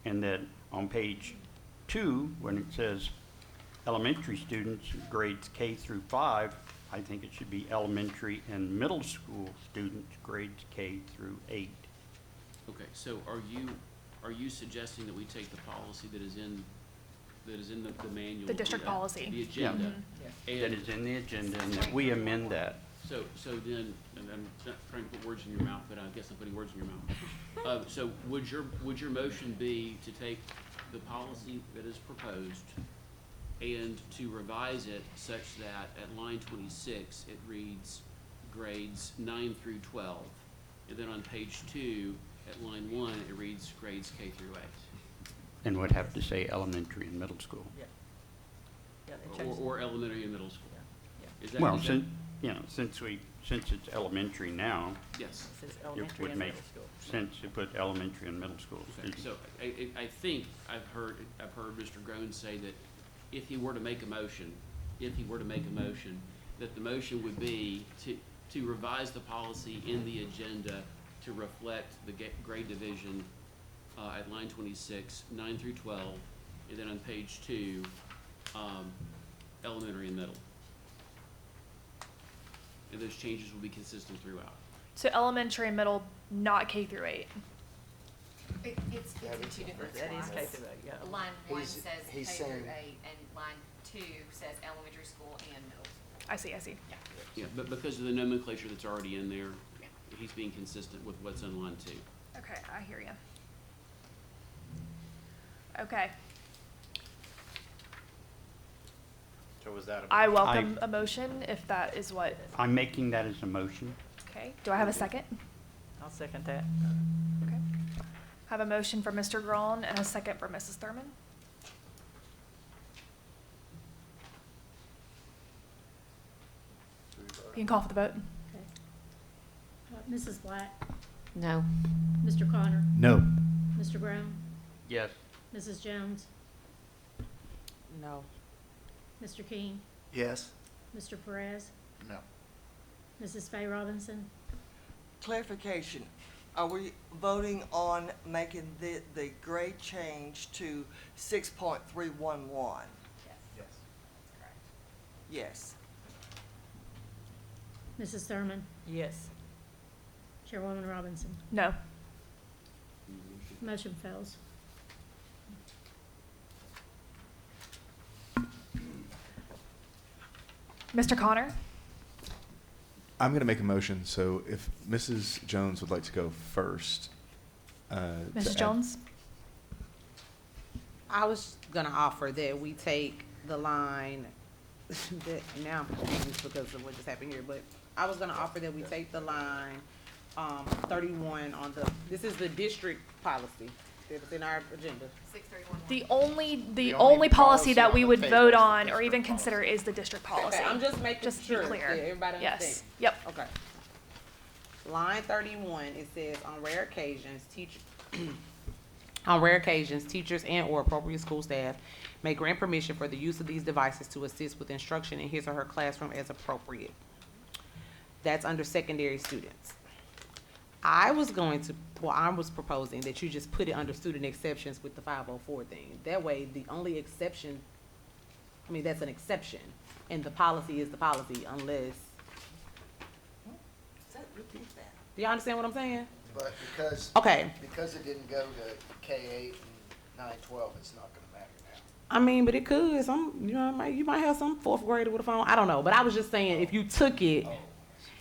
And then on page 2, when it says elementary students, grades K through 5, I think it should be elementary and middle school students, grades K through 8. Okay, so are you suggesting that we take the policy that is in the manual? The district policy. The agenda? That And is in the agenda, and that we amend that. so then, and I'm not trying to put words in your mouth, but I guess I'm putting words in your mouth. So would your motion be to take the policy that is proposed and to revise it such that at line 26, it reads grades 9 through 12? And then on page 2, at line 1, it reads grades K through 8? And would have to say elementary and middle school. Yeah. Yeah, they changed Or elementary and middle school? Yeah. Is that- Well, is that- since it's elementary now, Yes. It says it elementary would and make middle school. sense to put elementary and middle school Okay, students. so I think I've heard Mr. Groen say that if he were to make a motion, that the motion would be to revise the policy in the agenda to reflect the grade division at line 26, 9 through 12, and then on page 2, elementary and middle. And those changes will be consistent throughout. So elementary and middle, not K through 8. It's in two different That is K spots. through 8, yeah. Line one He's- says K he's through saying- 8, and line 2 says elementary school and middle. I see, I see. Yeah, but because of the nomenclature that's already in there, he's being consistent with what's in line 2. Okay, I hear you. Okay, So was that I welcome a motion if that is what, I'm making that as a motion. okay. Do I have a second? I'll second that. Okay. Have a motion for Mr. Braun and a second for Mrs. Thurman. You can call for the vote. Mrs. Black, No. Mr. Connor, No. Mr. Brown, Yes. Mrs. Jones, No. Mr. King, Yes. Mr. Perez, No. Mrs. Fay Robinson. Clarification, are we voting on making the grade change to 6.311? Yes. Yes. Mrs. Thurman, Yes. Chairwoman Robinson. No. Motion fails. Mr. Connor? I'm going to make a motion, so if Mrs. Jones would like to go first. Mrs. Jones? I was gonna offer that we take the line, that, now I'm confused because of what just happened here, but I was gonna offer that we take the line, 31 on this is the district policy that's in our agenda. 631. The only only policy policy that on we the would table vote is the on or district even policy. consider is the district policy. Okay, I'm just making Just to be sure that clear. everybody Yes. understands. Yep. Okay. Line 31, it says, on rare occasions, teachers and/or appropriate school staff may grant permission for the use of these devices to assist with instruction in his or her classroom as appropriate. That's under secondary students. I was proposing that you just put it under student exceptions with the 504 thing. That way, the only exception, that's an exception, and the policy is the policy unless, Repeat that. do y'all understand what I'm saying? But because Okay. it didn't go to K8 and 912, it's not going to matter now. But it could. You might have some fourth grader with a phone. I don't know. But I was just saying, if you took it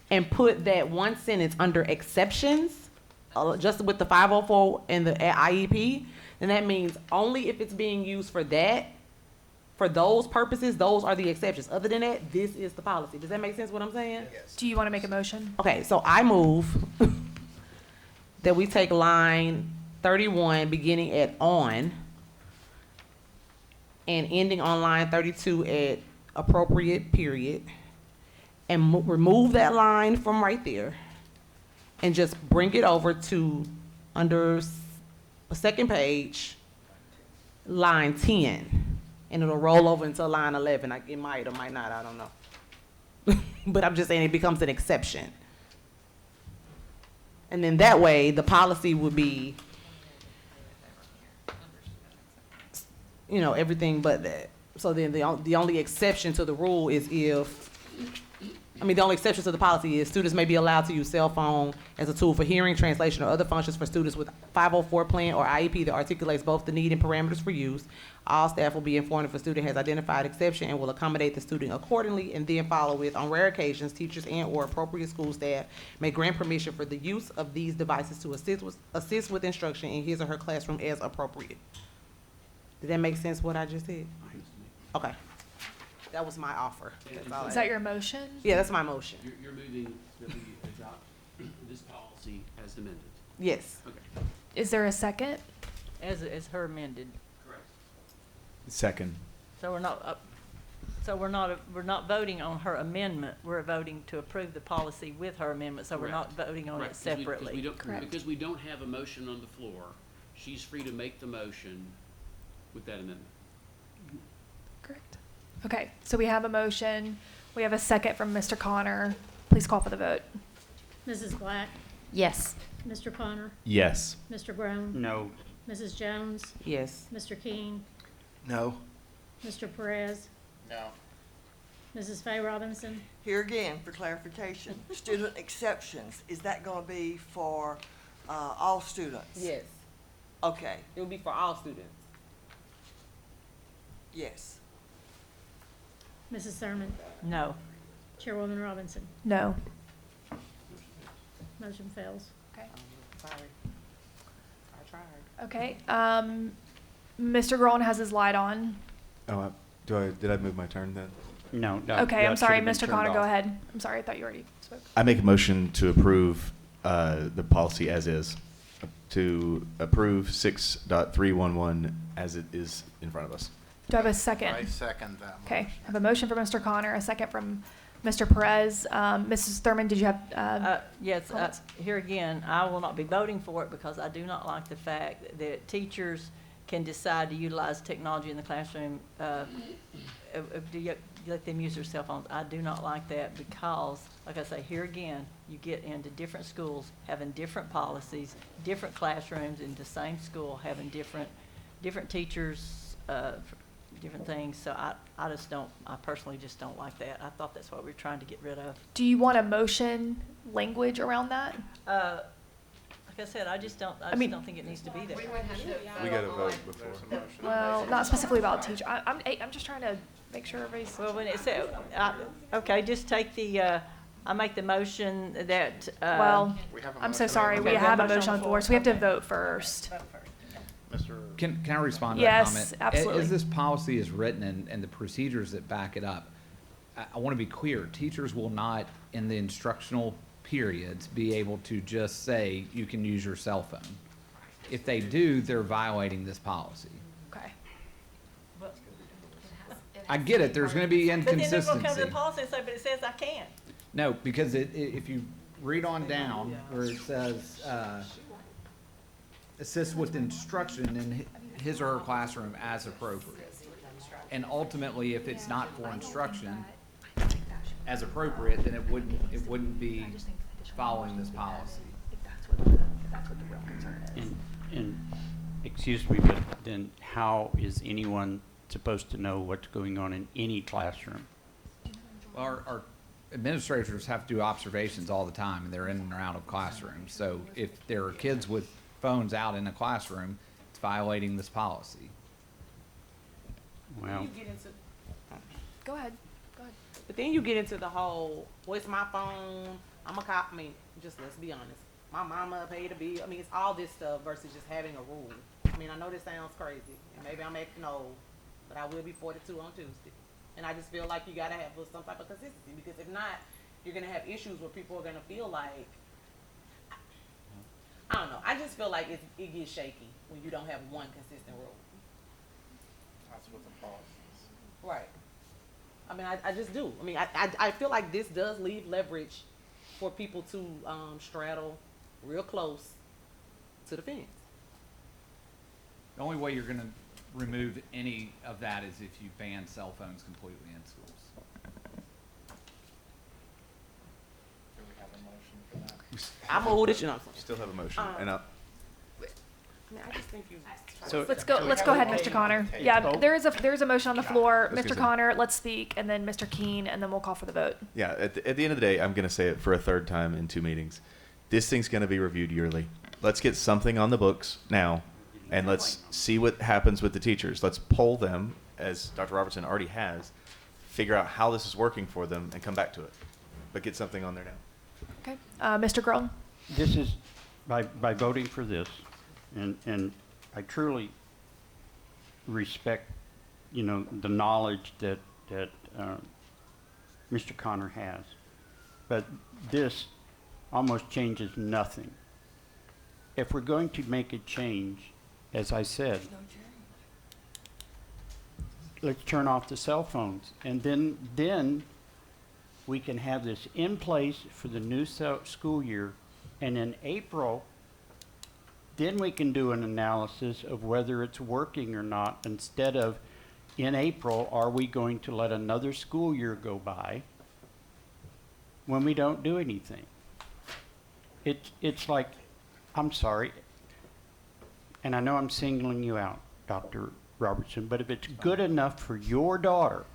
and put that one sentence under exceptions, just with the 504 and the IEP, then that means only if it's being used for that, for those purposes, those are the exceptions. Other than that, this is the policy. Does that make sense what I'm saying? Yes. Do you want to make a motion? Okay, so I move that we take line 31, beginning at on, and ending on line 32 at appropriate period, and remove that line from right there, and just bring it over to under a second page, line 10, and it'll roll over into line 11. It might or might not, I don't know. But I'm just saying it becomes an exception. And then that way, the policy would be, everything but that. So then the only exception to the rule is the only exception to the policy is students may be allowed to use cell phone as a tool for hearing, translation, or other functions for students with 504 plan or IEP that articulates both the need and parameters for use. All staff will be informed if a student has identified exception and will accommodate the student accordingly, and then follow with, on rare occasions, teachers and/or appropriate school staff may grant permission for the use of these devices to assist with instruction in his or her classroom as appropriate. Did that make sense what I just said? Okay. That was my offer. That's all I Is had. that your motion? Yeah, that's my motion. You're moving that we adopt this policy as amended. Yes. Okay. Is there a second? As her amended. Correct. Second. So we're not voting on her amendment. We're voting to approve the policy with her amendment. So we're not voting on it Correct, 'cause we separately. don't- Correct. Because we don't have a motion on the floor, she's free to make the motion with that amendment. Correct. Okay, so we have a motion We have a second from Mr. Connor. Please call for the vote. Mrs. Black, Yes. Mr. Connor, Yes. Mr. Brown, No. Mrs. Jones, Yes. Mr. King, No. Mr. Perez, No. Mrs. Fay Robinson, Here again, for clarification, student exceptions, is that gonna be for, all students? Yes. Okay, It will be for all students. yes. Mrs. Thurman, No. Chairwoman Robinson. No. Motion fails. Okay. Sorry. I tried. Okay. Mr. Groen has his light on. Oh, did I move my turn then? No. Okay, I'm that sorry, should've been Mr. turned Connor, go off. ahead. I'm sorry, I thought you already spoke. I make a motion to approve the policy as is, to approve 6.311 as it is in front of us. Do I have a second? I second that Okay, motion. I have a motion from Mr. Connor, a second from Mr. Perez. Mrs. Thurman, did you have, Yes, comments? here again, I will not be voting for it because I do not like the fact that teachers can decide to utilize technology in the classroom. Do you let them use their cell phones? I do not like that because, like I say, here again, you get into different schools having different policies, different classrooms in the same school having different teachers, different things. So I just don't, I personally just don't like that. I thought that's what we were trying to get rid of. do you want a motion language around that? Like I said, I just don't think it needs to be there. We got to vote before. Well, not specifically about teacher. I'm just trying to make sure everybody's. Well, when it said, okay, just take the, I make the motion that, Well, We have a I'm so motion. sorry, we Okay, have a motion on motion on the the floor. floor, so we have to Okay. vote first. Mr. Can I respond to that Yes, comment? absolutely. As this policy is written and the procedures that back it up, I want to be clear, teachers will not, in the instructional periods, be able to just say, you can use your cell phone. If they do, they're violating this policy. Okay. I get it, there's going to be but then they're gonna come to the inconsistency. policy and say, but it says I can't. No, because if you read on down where it says, assist with instruction in his or her classroom as appropriate. And ultimately, if it's not for instruction as appropriate, then it wouldn't be following this policy. If that's what the real concern is. And, excuse me, but then how is anyone supposed to know what's going on in any classroom? Well, our administrators have to do observations all the time, and they're in and out of classrooms. So if there are kids with phones out in a classroom, it's violating this policy. Well, You get into, Go ahead, go ahead. but then you get into the whole, well, it's my phone, I'm a cop, I mean, just let's be honest. My mama paid a bill, I mean, it's all this stuff versus just having a rule. I mean, I know this sounds crazy, and maybe I'm acting old, but I will be 42 on Tuesday. And I just feel like you gotta have some type of consistency, because if not, you're gonna have issues where people are gonna feel like, I don't know, I just feel like it gets shaky when you don't have one consistent rule. That's what the policy is. Right. I mean, I just do. I mean, I feel like this does leave leverage for people to straddle real close to the fence. The only way you're going to remove any of that is if you ban cell phones completely in schools. Do we have a motion for that? I moved it, you know. Still have a motion, and I mean, I just think you. so. Let's go ahead, Mr. Connor. Yeah, Oh. there is a motion on the floor. I was Mr. gonna say. Connor, let's speak, and then Mr. Keen, and then we'll call for the vote. yeah, at the end of the day, I'm going to say it for a third time in 2 meetings. This thing's going to be reviewed yearly. Let's get something on the books now, and let's see what happens with the teachers. Let's poll them, as Dr. Robertson already has, figure out how this is working for them, and come back to it. But get something on there now. Okay, Mr. Groen? This is, by voting for this, and I truly respect, the knowledge that Mr. Connor has. But this almost changes nothing. If we're going to make a change, as I said, let's turn off the cell phones. And then we can have this in place for the new school year. And in April, then we can do an analysis of whether it's working or not, instead of in April, are we going to let another school year go by when we don't do anything. It's like, I'm sorry, and I know I'm singling you out, Dr. Robertson, but if it's good enough for your daughter,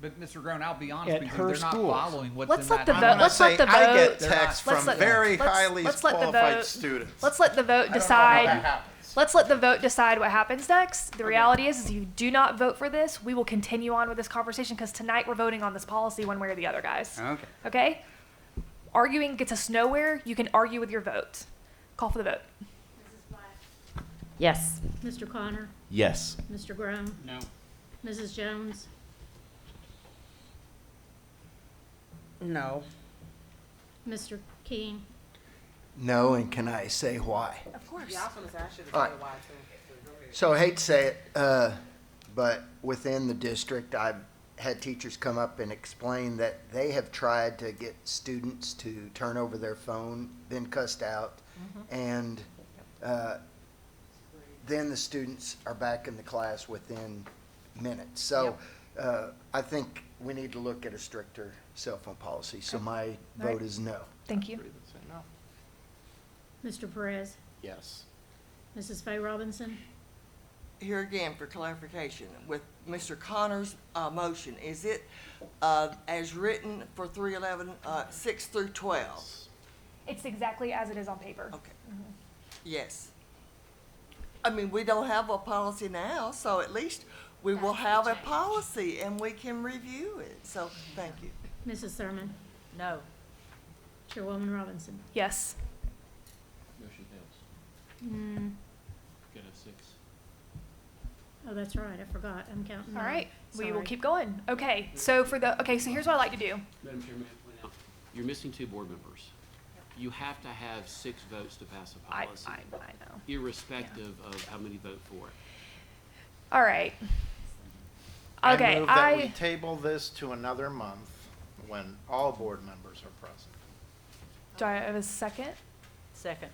But Mr. Grown, I'll be honest At with you, her they're not schools. following what's Let's in let that. the I'm vote- gonna let's let say the I vote- get They're not- texts let's from let- very let's- highly let's let the qualified vote- students. Let's let the vote I don't know how decide. that happens. Let's let the vote decide what happens next. The reality is if you do not vote for this, we will continue on with this conversation because tonight we're voting on this policy one way or the other, guys. okay. Okay? Arguing gets us nowhere. You can argue with your vote. Call for the vote. Yes. Mr. Connor, Yes. Mr. Brown, No. Mrs. Jones, No. Mr. King, No, and can I say why? Of course. Yeah, I was gonna say, I should have All right. said why too. So I hate to say it, but within the district, I've had teachers come up and explain that they have tried to get students to turn over their phone, been cussed out, and then the students are back in the class within minutes. So I think we need to look at a stricter cell phone policy. So my vote is no. Thank you. Three that say no. Mr. Perez, Yes. Mrs. Fay Robinson, Here again, for clarification, with Mr. Connor's motion, is it as written for 311, 6 through 12? It's exactly as it is on paper. Okay. Yes. I mean, we don't have a policy now, so at least we will have a policy and we can review it. So, thank you. Mrs. Thurman, No. Chairwoman Robinson. Yes. Motion fails. Mm, Got a 6. oh, that's right, I forgot, I'm counting. All no. right. We will Sorry. keep going. Okay. So so here's what I like to do. Madam Chair, may I point out, you're missing 2 board members. You have to have 6 votes to pass a I policy, know. irrespective of how many vote for it. All right. I Okay. move that we table this to another month when all board members are present. Do I have a second? Second.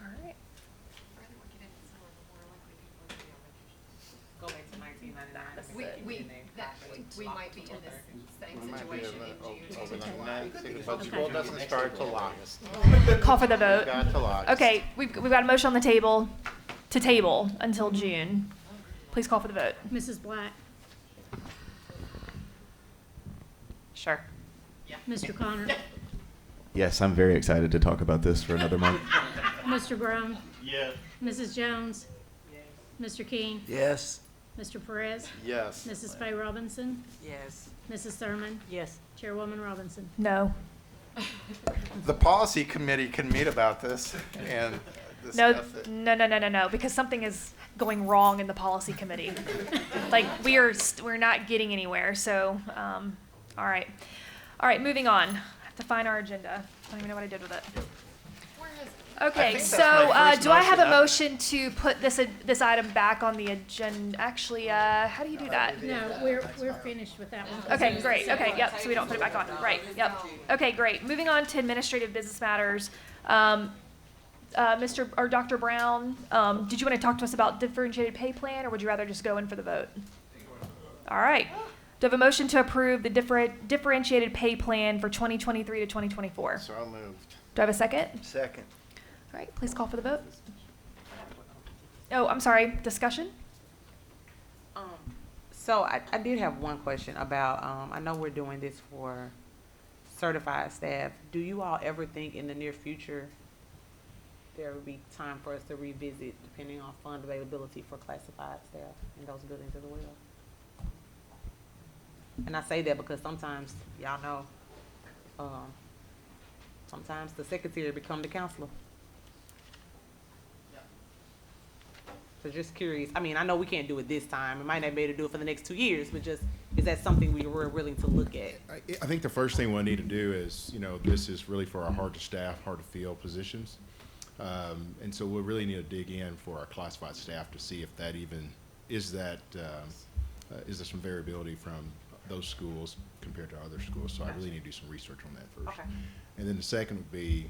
All right. Go back to 1999. We might be in this same We might be situation over- in June. over the next, the budget Okay. school doesn't start till August. Call for the vote. Got till August. Okay. We've got a motion on the table to table until June. Please call for the vote. Mrs. Black, Sure. Mr. Connor, Yes, I'm very excited to talk about this for another month. Mr. Brown, Yes. Mrs. Jones, Mr. King, Yes. Mr. Perez, Yes. Mrs. Fay Robinson, Yes. Mrs. Thurman, Yes. Chairwoman Robinson. No. The policy committee can meet about this and No, discuss it. no, because something is going wrong in the policy committee. Like, we're not getting anywhere, so, all right. All right, moving on. I have to find our agenda. I don't even know what I did with it. Okay, think so, that's my first do I have a motion. motion to put this item back on the agenda? Actually, how do you do that? No, we're finished with that one. Okay, great, okay, yep, so we don't put it back on, right, yep. Okay, great, moving on to administrative business matters. Dr. Brown, did you want to talk to us about differentiated pay plan, or would you rather just go in for the vote? All right, do I have a motion to approve the differentiated pay plan for 2023 to 2024? So moved. Do I have a second? Second. All right, please call for the vote. Oh, I'm sorry, discussion? So I did have one question about, I know we're doing this for certified staff. Do you all ever think in the near future there would be time for us to revisit depending on fund availability for classified staff in those buildings as well? And I say that because sometimes, y'all know, sometimes the secretary become the counselor. So just curious, I mean, I know we can't do it this time, we might not be able to do it for the next 2 years, but just, is that something we were willing to look at? I think the first thing we'll need to do is, this is really for our hard-to-staff, hard-to-fill positions. And so we'll really need to dig in for our classified staff to see if that even, is there some variability from those schools compared to other schools? So I really need to do some research on that first. Okay. And then the second would be,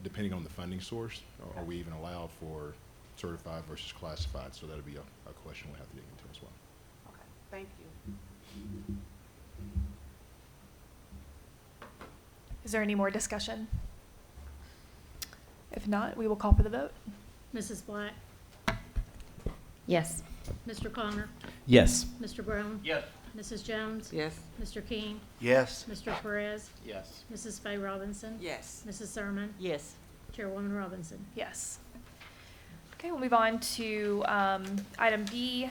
depending on the funding source, are we even allowed for certified versus classified? So that'll be a question we'll have to dig into as well. Okay, thank you. Is there any more discussion? If not, we will call for the vote. Mrs. Black, Yes. Mr. Connor, Yes. Mr. Brown, Yes. Mrs. Jones, Yes. Mr. King, Yes. Mr. Perez, Yes. Mrs. Fay Robinson, Yes. Mrs. Sermon, Yes. Chairwoman Robinson. Yes. Okay, we'll move on to item B.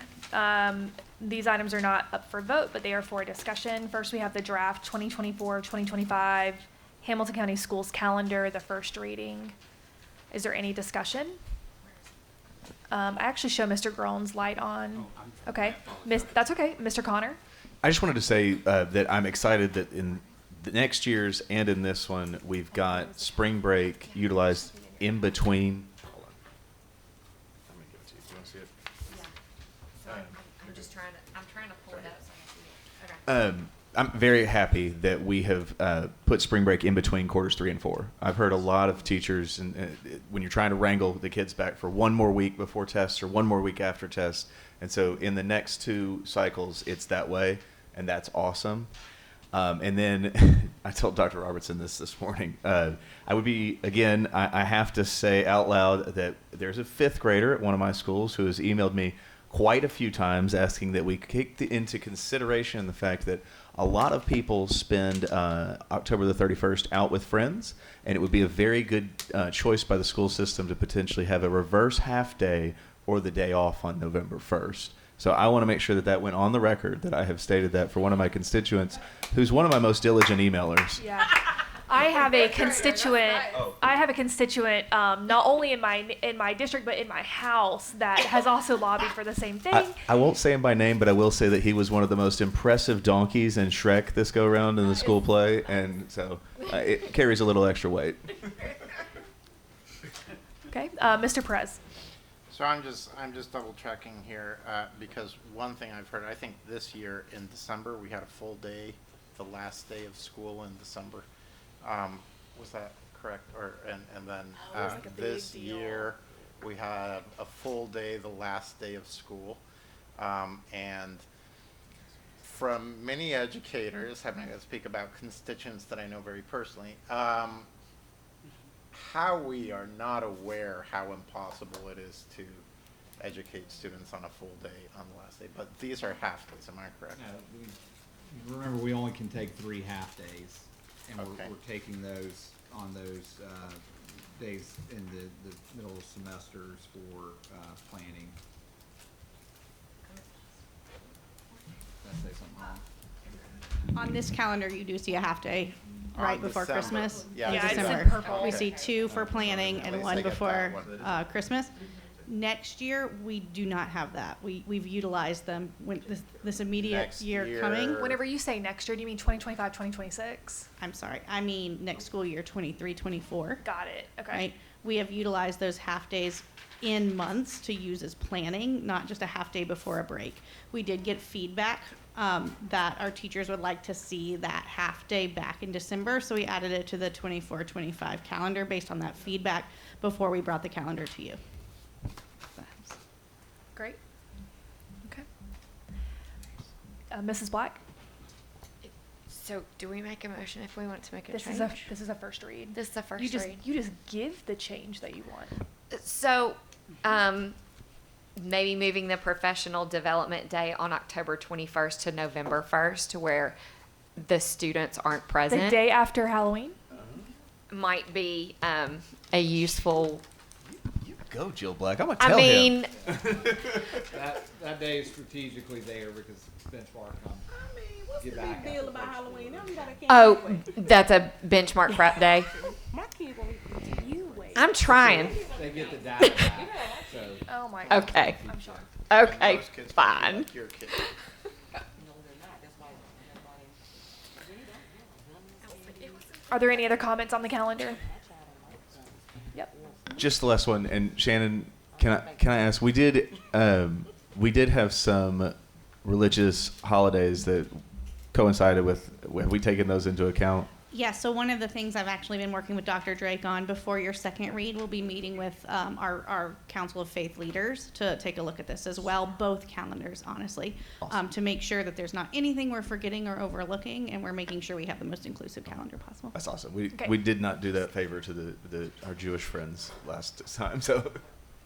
These items are not up for vote, but they are for discussion. First, we have the draft 2024-2025 Hamilton County Schools calendar, the first reading. Is there any discussion? I actually show Mr. Groen's light on. Okay, that's okay. Mr. Connor? I just wanted to say that I'm excited that in the next year's and in this one, we've got spring break utilized in between. Hold on. I'm gonna give it to you. Do you want to see it? I'm just trying to pull it up so I can see it. Okay. I'm very happy that we have put spring break in between quarters 3 and 4. I've heard a lot of teachers, and when you're trying to wrangle the kids back for one more week before tests or one more week after tests, and so in the next 2 cycles, it's that way, and that's awesome. And then I told Dr. Robertson this morning. I would be, again, I have to say out loud that there's a 5th grader at one of my schools who has emailed me quite a few times asking that we take into consideration the fact that a lot of people spend October the 31st out with friends, and it would be a very good choice by the school system to potentially have a reverse half day or the day off on November 1st. So I want to make sure that that went on the record, that I have stated that for one of my constituents, who's one of my most diligent emailers. Yeah. I have a constituent. I have a constituent, not only in my district, but in my house that has also lobbied for the same thing. I won't say him by name, but I will say that he was one of the most impressive donkeys in Shrek this go around in the school play, and so it carries a little extra weight. Okay, Mr. Perez. So I'm just double checking here because one thing I've heard, I think this year in December we had a full day, the last day of school in December. Was that correct? Or and then it was like a big this deal. year we had a full day, the last day of school, and from many educators, having to speak about constituents that I know very personally, how we are not aware how impossible it is to educate students on a full day on the last day. But these are half days, am I correct? Remember, we only can take 3 half days, and Okay. we're taking those on those days in the middle of semesters for planning. Did I say something wrong? On this calendar, you do see a half day right On before December. Christmas. Yeah, Yeah, it's in December. purple. We see 2 for planning At and least 1 I get before that one. Christmas. Next year, we do not have that. We've utilized them when this immediate Next year coming. year. Whenever you say next year, do you mean 2025, 2026? I'm sorry, I mean next school year, 23-24. Got it. Okay. Right? We have utilized those half days in months to use as planning, not just a half day before a break. We did get feedback that our teachers would like to see that half day back in December, so we added it to the 24-25 calendar based on that feedback before we brought the calendar to you. Great. Okay. Mrs. Black, So do we make a motion if we want to make a this change? is a first read. This is the first You just read. you just give the change that you want. So, maybe moving the professional development day on October 21st to November 1st to where the students aren't The present day after Halloween. might be a useful. Go, Jill Black. I'm gonna I tell mean, him. That day is strategically there because benchmark on. What's Get the back big deal after about first Halloween? quarter. Them got a candy oh, wait. that's a benchmark prep day. My kids want You wait. I'm trying. They get the data back, so. Oh my God. Okay. I'm shocked. Okay, Most kids fine. like your kid. Are there any other comments on the calendar? Yep. Just the last one, and Shannon, can I ask? We did have some religious holidays that coincided with. Have we taken those into account? Yeah, so one of the things I've actually been working with Dr. Drake on before your second read, we'll be meeting with our Council of Faith leaders to take a look at this as well, both calendars, honestly, to make sure that there's not anything we're forgetting or overlooking, and we're making sure we have the most inclusive calendar possible. That's awesome. Okay. We did not do that favor to our Jewish friends last time, so.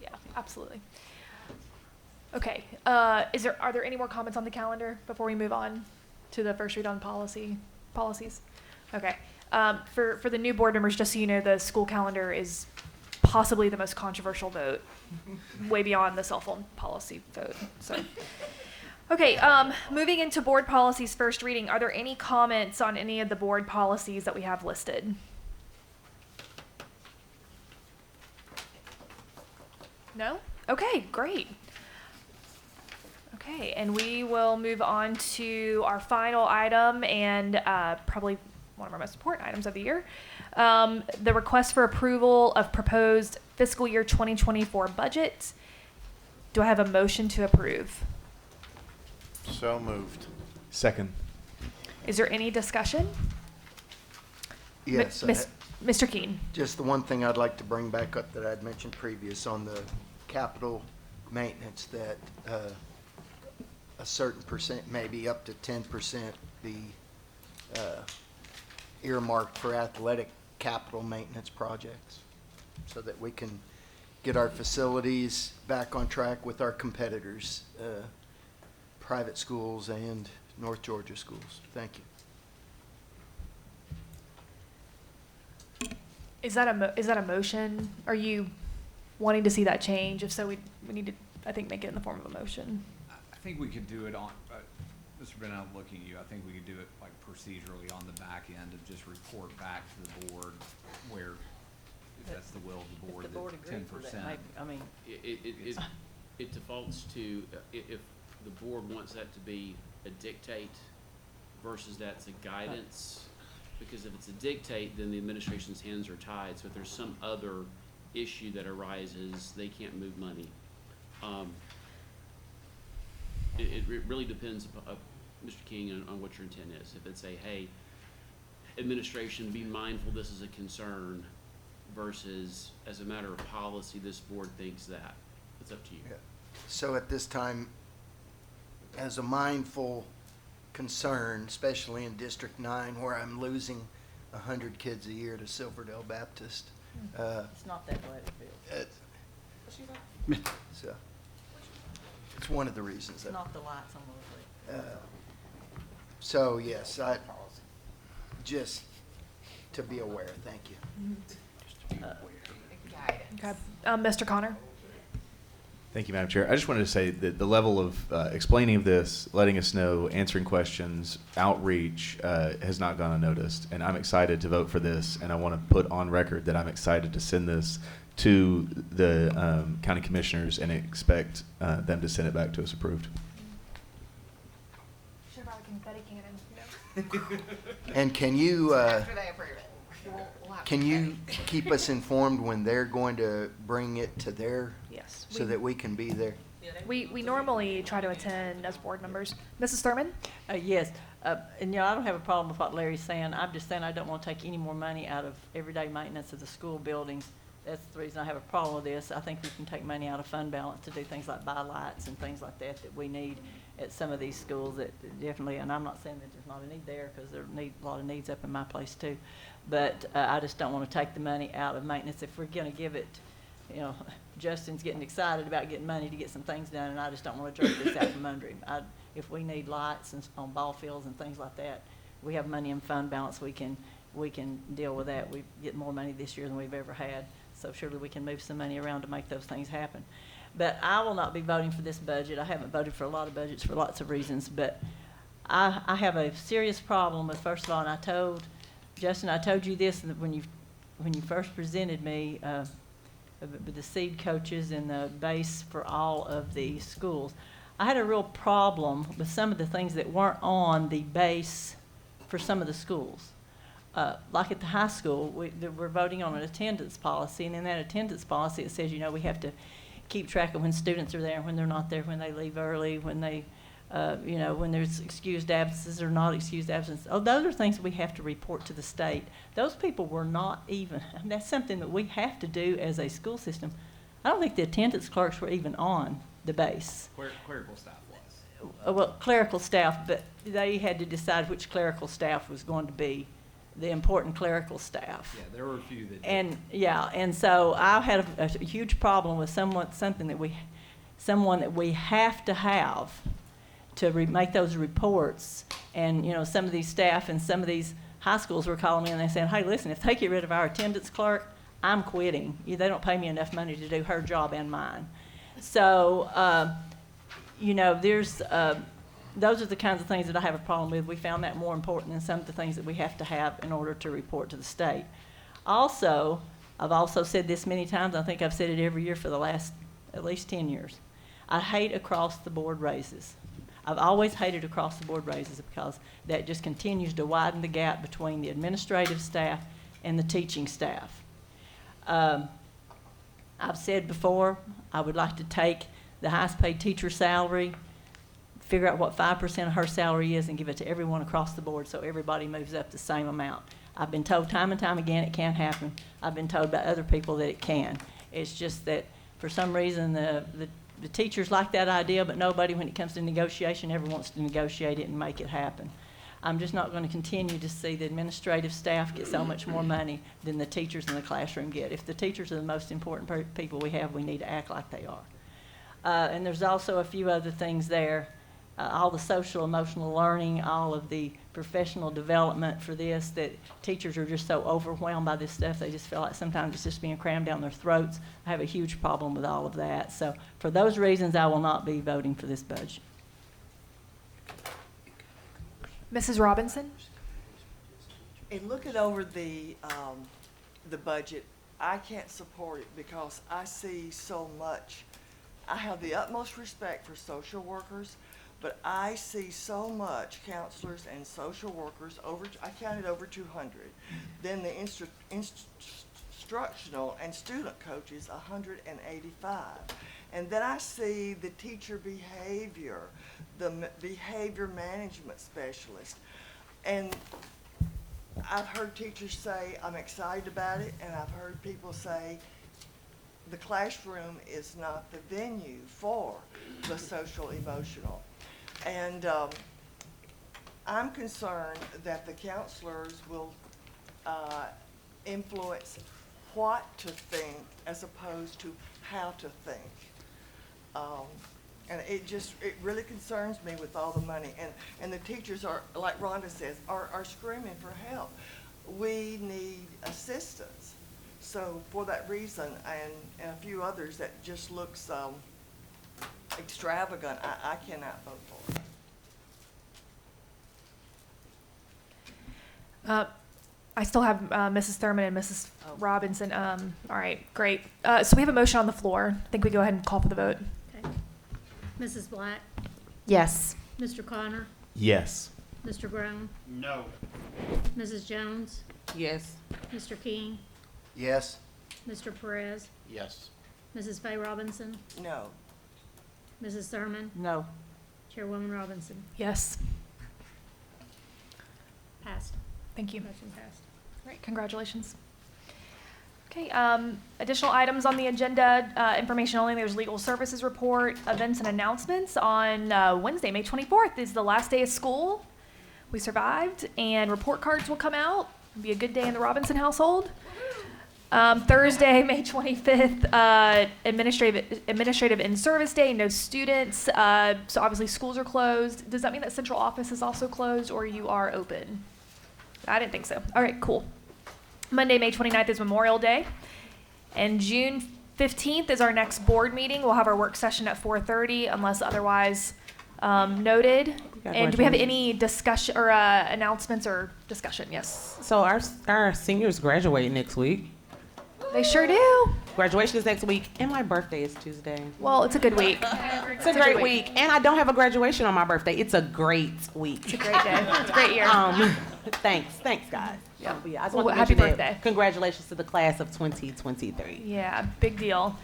Yeah, absolutely. Okay, are there any more comments on the calendar before we move on to the first read on policies? Okay, for the new board members, just so you know, the school calendar is possibly the most controversial vote, way beyond the cell phone policy vote, so. Okay, moving into board policies first reading, are there any comments on any of the board policies that we have listed? No? Okay, great. Okay, and we will move on to our final item and probably one of our most important items of the year. The request for approval of proposed fiscal year 2024 budget. Do I have a motion to approve? So moved. Second. Is there any discussion? Yes. Mr. Keene. Just the one thing I'd like to bring back up that I'd mentioned previous on the capital maintenance, that a certain percent, maybe up to 10%, be earmarked for athletic capital maintenance projects, so that we can get our facilities back on track with our competitors, private schools and North Georgia schools. Thank you. Is that a motion? Are you wanting to see that change? If so, we need to, I think, make it in the form of a motion. I think we could do it on, Mr. Bennett, I'm looking at you, I think we could do it like procedurally on the back end and just report back to the board where, if that's the will of the board, If the board that agrees with it, 10%. maybe, I mean, It defaults to, if the board wants that to be a dictate versus that's a guidance, because if it's a dictate, then the administration's hands are tied, so if there's some other issue that arises, they can't move money. It really depends, Mr. King, on what your intent is. If it's a, hey, administration, be mindful this is a concern, versus as a matter of policy, this board thinks that. It's up to you. Yeah. So at this time, as a mindful concern, especially in District 9, where I'm losing 100 kids a year to Silverdale Baptist, it's not that way to feel. so it's one of the reasons. It's that, not the lights on the so yes, I just to be aware. Thank you. Okay. Mr. Connor? Thank you, Madam Chair. I just wanted to say that the level of explaining of this, letting us know, answering questions, outreach has not gone unnoticed. And I'm excited to vote for this, and I want to put on record that I'm excited to send this to the county commissioners and expect them to send it back to us approved. Should have brought a confetti cannon, And can you After they approve it. We'll have can you keep us informed when they're going to bring it to their, Yes. so that we can be there? We normally try to attend as board members. Mrs. Thurman? Yes, and I don't have a problem with what Larry's saying. I'm just saying I don't want to take any more money out of everyday maintenance of the school buildings. That's the reason I have a problem with this. I think we can take money out of fund balance to do things like buy lights and things like that we need at some of these schools that definitely, and I'm not saying that there's not a need there, because there are a lot of needs up in my place too. But I just don't want to take the money out of maintenance if we're going to give it, Justin's getting excited about getting money to get some things done, and I just don't want to drag this out from under him. If we need lights on ball fields and things like that, we have money in fund balance. We can deal with that. We get more money this year than we've ever had, so surely we can move some money around to make those things happen. But I will not be voting for this budget. I haven't voted for a lot of budgets for lots of reasons, but I have a serious problem with, first of all, and I told Justin, I told you this when you first presented me with the seed coaches and the base for all of the schools. I had a real problem with some of the things that weren't on the base for some of the schools. Like at the high school, we're voting on an attendance policy, and in that attendance policy it says, we have to keep track of when students are there and when they're not there, when they leave early, when they when there's excused absences or not excused absences. Oh, those are things we have to report to the state. Those people were not even, and that's something that we have to do as a school system. I don't think the attendance clerks were even on the base. Clerical staff was. Well, clerical staff, but they had to decide which clerical staff was going to be the important clerical staff. Yeah, there were a few that. And so I had a huge problem with someone that we have to have to make those reports. And, some of these staff and some of these high schools were calling me and they said, hey, listen, if they get rid of our attendance clerk, I'm quitting. They don't pay me enough money to do her job and mine. So, those are the kinds of things that I have a problem with. We found that more important than some of the things that we have to have in order to report to the state. Also, I've also said this many times. I think I've said it every year for the last at least 10 years. I hate across-the-board raises. I've always hated across-the-board raises because that just continues to widen the gap between the administrative staff and the teaching staff. I've said before, I would like to take the highest-paid teacher salary, figure out what 5% of her salary is, and give it to everyone across the board so everybody moves up the same amount. I've been told time and time again it can't happen. I've been told by other people that it can. It's just that for some reason the teachers like that idea, but nobody, when it comes to negotiation, ever wants to negotiate it and make it happen. I'm just not going to continue to see the administrative staff get so much more money than the teachers in the classroom get. If the teachers are the most important people we have, we need to act like they are. And there's also a few other things there. All the social emotional learning, all of the professional development for this, that teachers are just so overwhelmed by this stuff, they just feel like sometimes it's just being crammed down their throats. I have a huge problem with all of that. So for those reasons, I will not be voting for this budget. Mrs. Robinson? In looking over the budget, I can't support it because I see so much. I have the utmost respect for social workers, but I see so much counselors and social workers, I counted over 200. Then the instructional and student coaches, 185. And then I see the teacher behavior, the behavior management specialist. And I've heard teachers say, I'm excited about it, and I've heard people say, the classroom is not the venue for the social emotional. And I'm concerned that the counselors will influence what to think as opposed to how to think. And it really concerns me with all the money. And the teachers are, like Rhonda says, are screaming for help. We need assistance. So for that reason and a few others that just looks extravagant, I cannot vote for it. I still have Mrs. Thurman and Mrs. Robinson. All right, great. So we have a motion on the floor. I think we go ahead and call for the vote. Okay. Mrs. Black, Yes. Mr. Connor, Yes. Mr. Brown, No. Mrs. Jones, Yes. Mr. King, Yes. Mr. Perez, Yes. Mrs. Faye Robinson, No. Mrs. Thurman, No. Chairwoman Robinson. Yes. Passed. Thank you. Motion passed. Great, congratulations. Okay, additional items on the agenda, information only, there's legal services report, events and announcements. On Wednesday, May 24th is the last day of school. We survived, and report cards will come out. It'll be a good day in the Robinson household. Thursday, May 25th, administrative in-service day, no students. So obviously schools are closed. Does that mean that central office is also closed, or you are open? I didn't think so. All right, cool. Monday, May 29th is Memorial Day. And June 15th is our next board meeting. We'll have our work session at 4:30 unless otherwise noted. And do we have any discussion or announcements or discussion? Yes. So our seniors graduate next week. They sure do. Graduation is next week, and my birthday is Tuesday. Well, it's a good week. It's a great week, and I don't have a graduation on my birthday. It's a great week. It's a great day. It's a great year. Thanks, guys. Yeah. I just Well, want to happy mention that. birthday. Congratulations to the class of 2023. Yeah, big deal.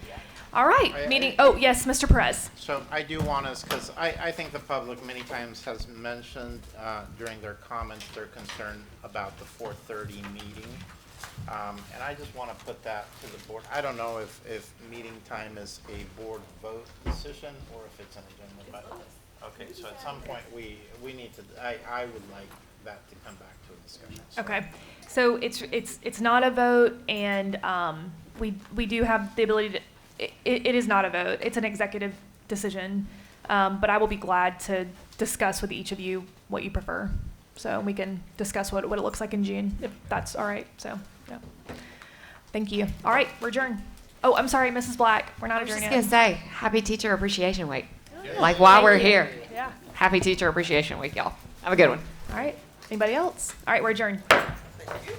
All right, meeting, oh, yes, Mr. Perez. So I do want us, because I think the public many times has mentioned during their comments their concern about the 4:30 meeting. And I just want to put that to the board. I don't know if meeting time is a board vote decision or if it's an agenda, but, okay, so at some point we need to, I would like that to come back to a discussion. So- Okay, so it's not a vote, and we do have the ability to, it is not a vote, it's an executive decision, but I will be glad to discuss with each of you what you prefer. So we can discuss what it looks like in June, if that's all right, so, yeah. Thank you. All right, we're adjourned. Oh, I'm sorry, Mrs. Black, we're not I was adjourned just yet. gonna say, Happy Teacher Appreciation Week. Like while we're here, Yeah, Happy Teacher Appreciation Week, y'all. Have a good one. all right, anybody else? All right, we're adjourned. Thank you.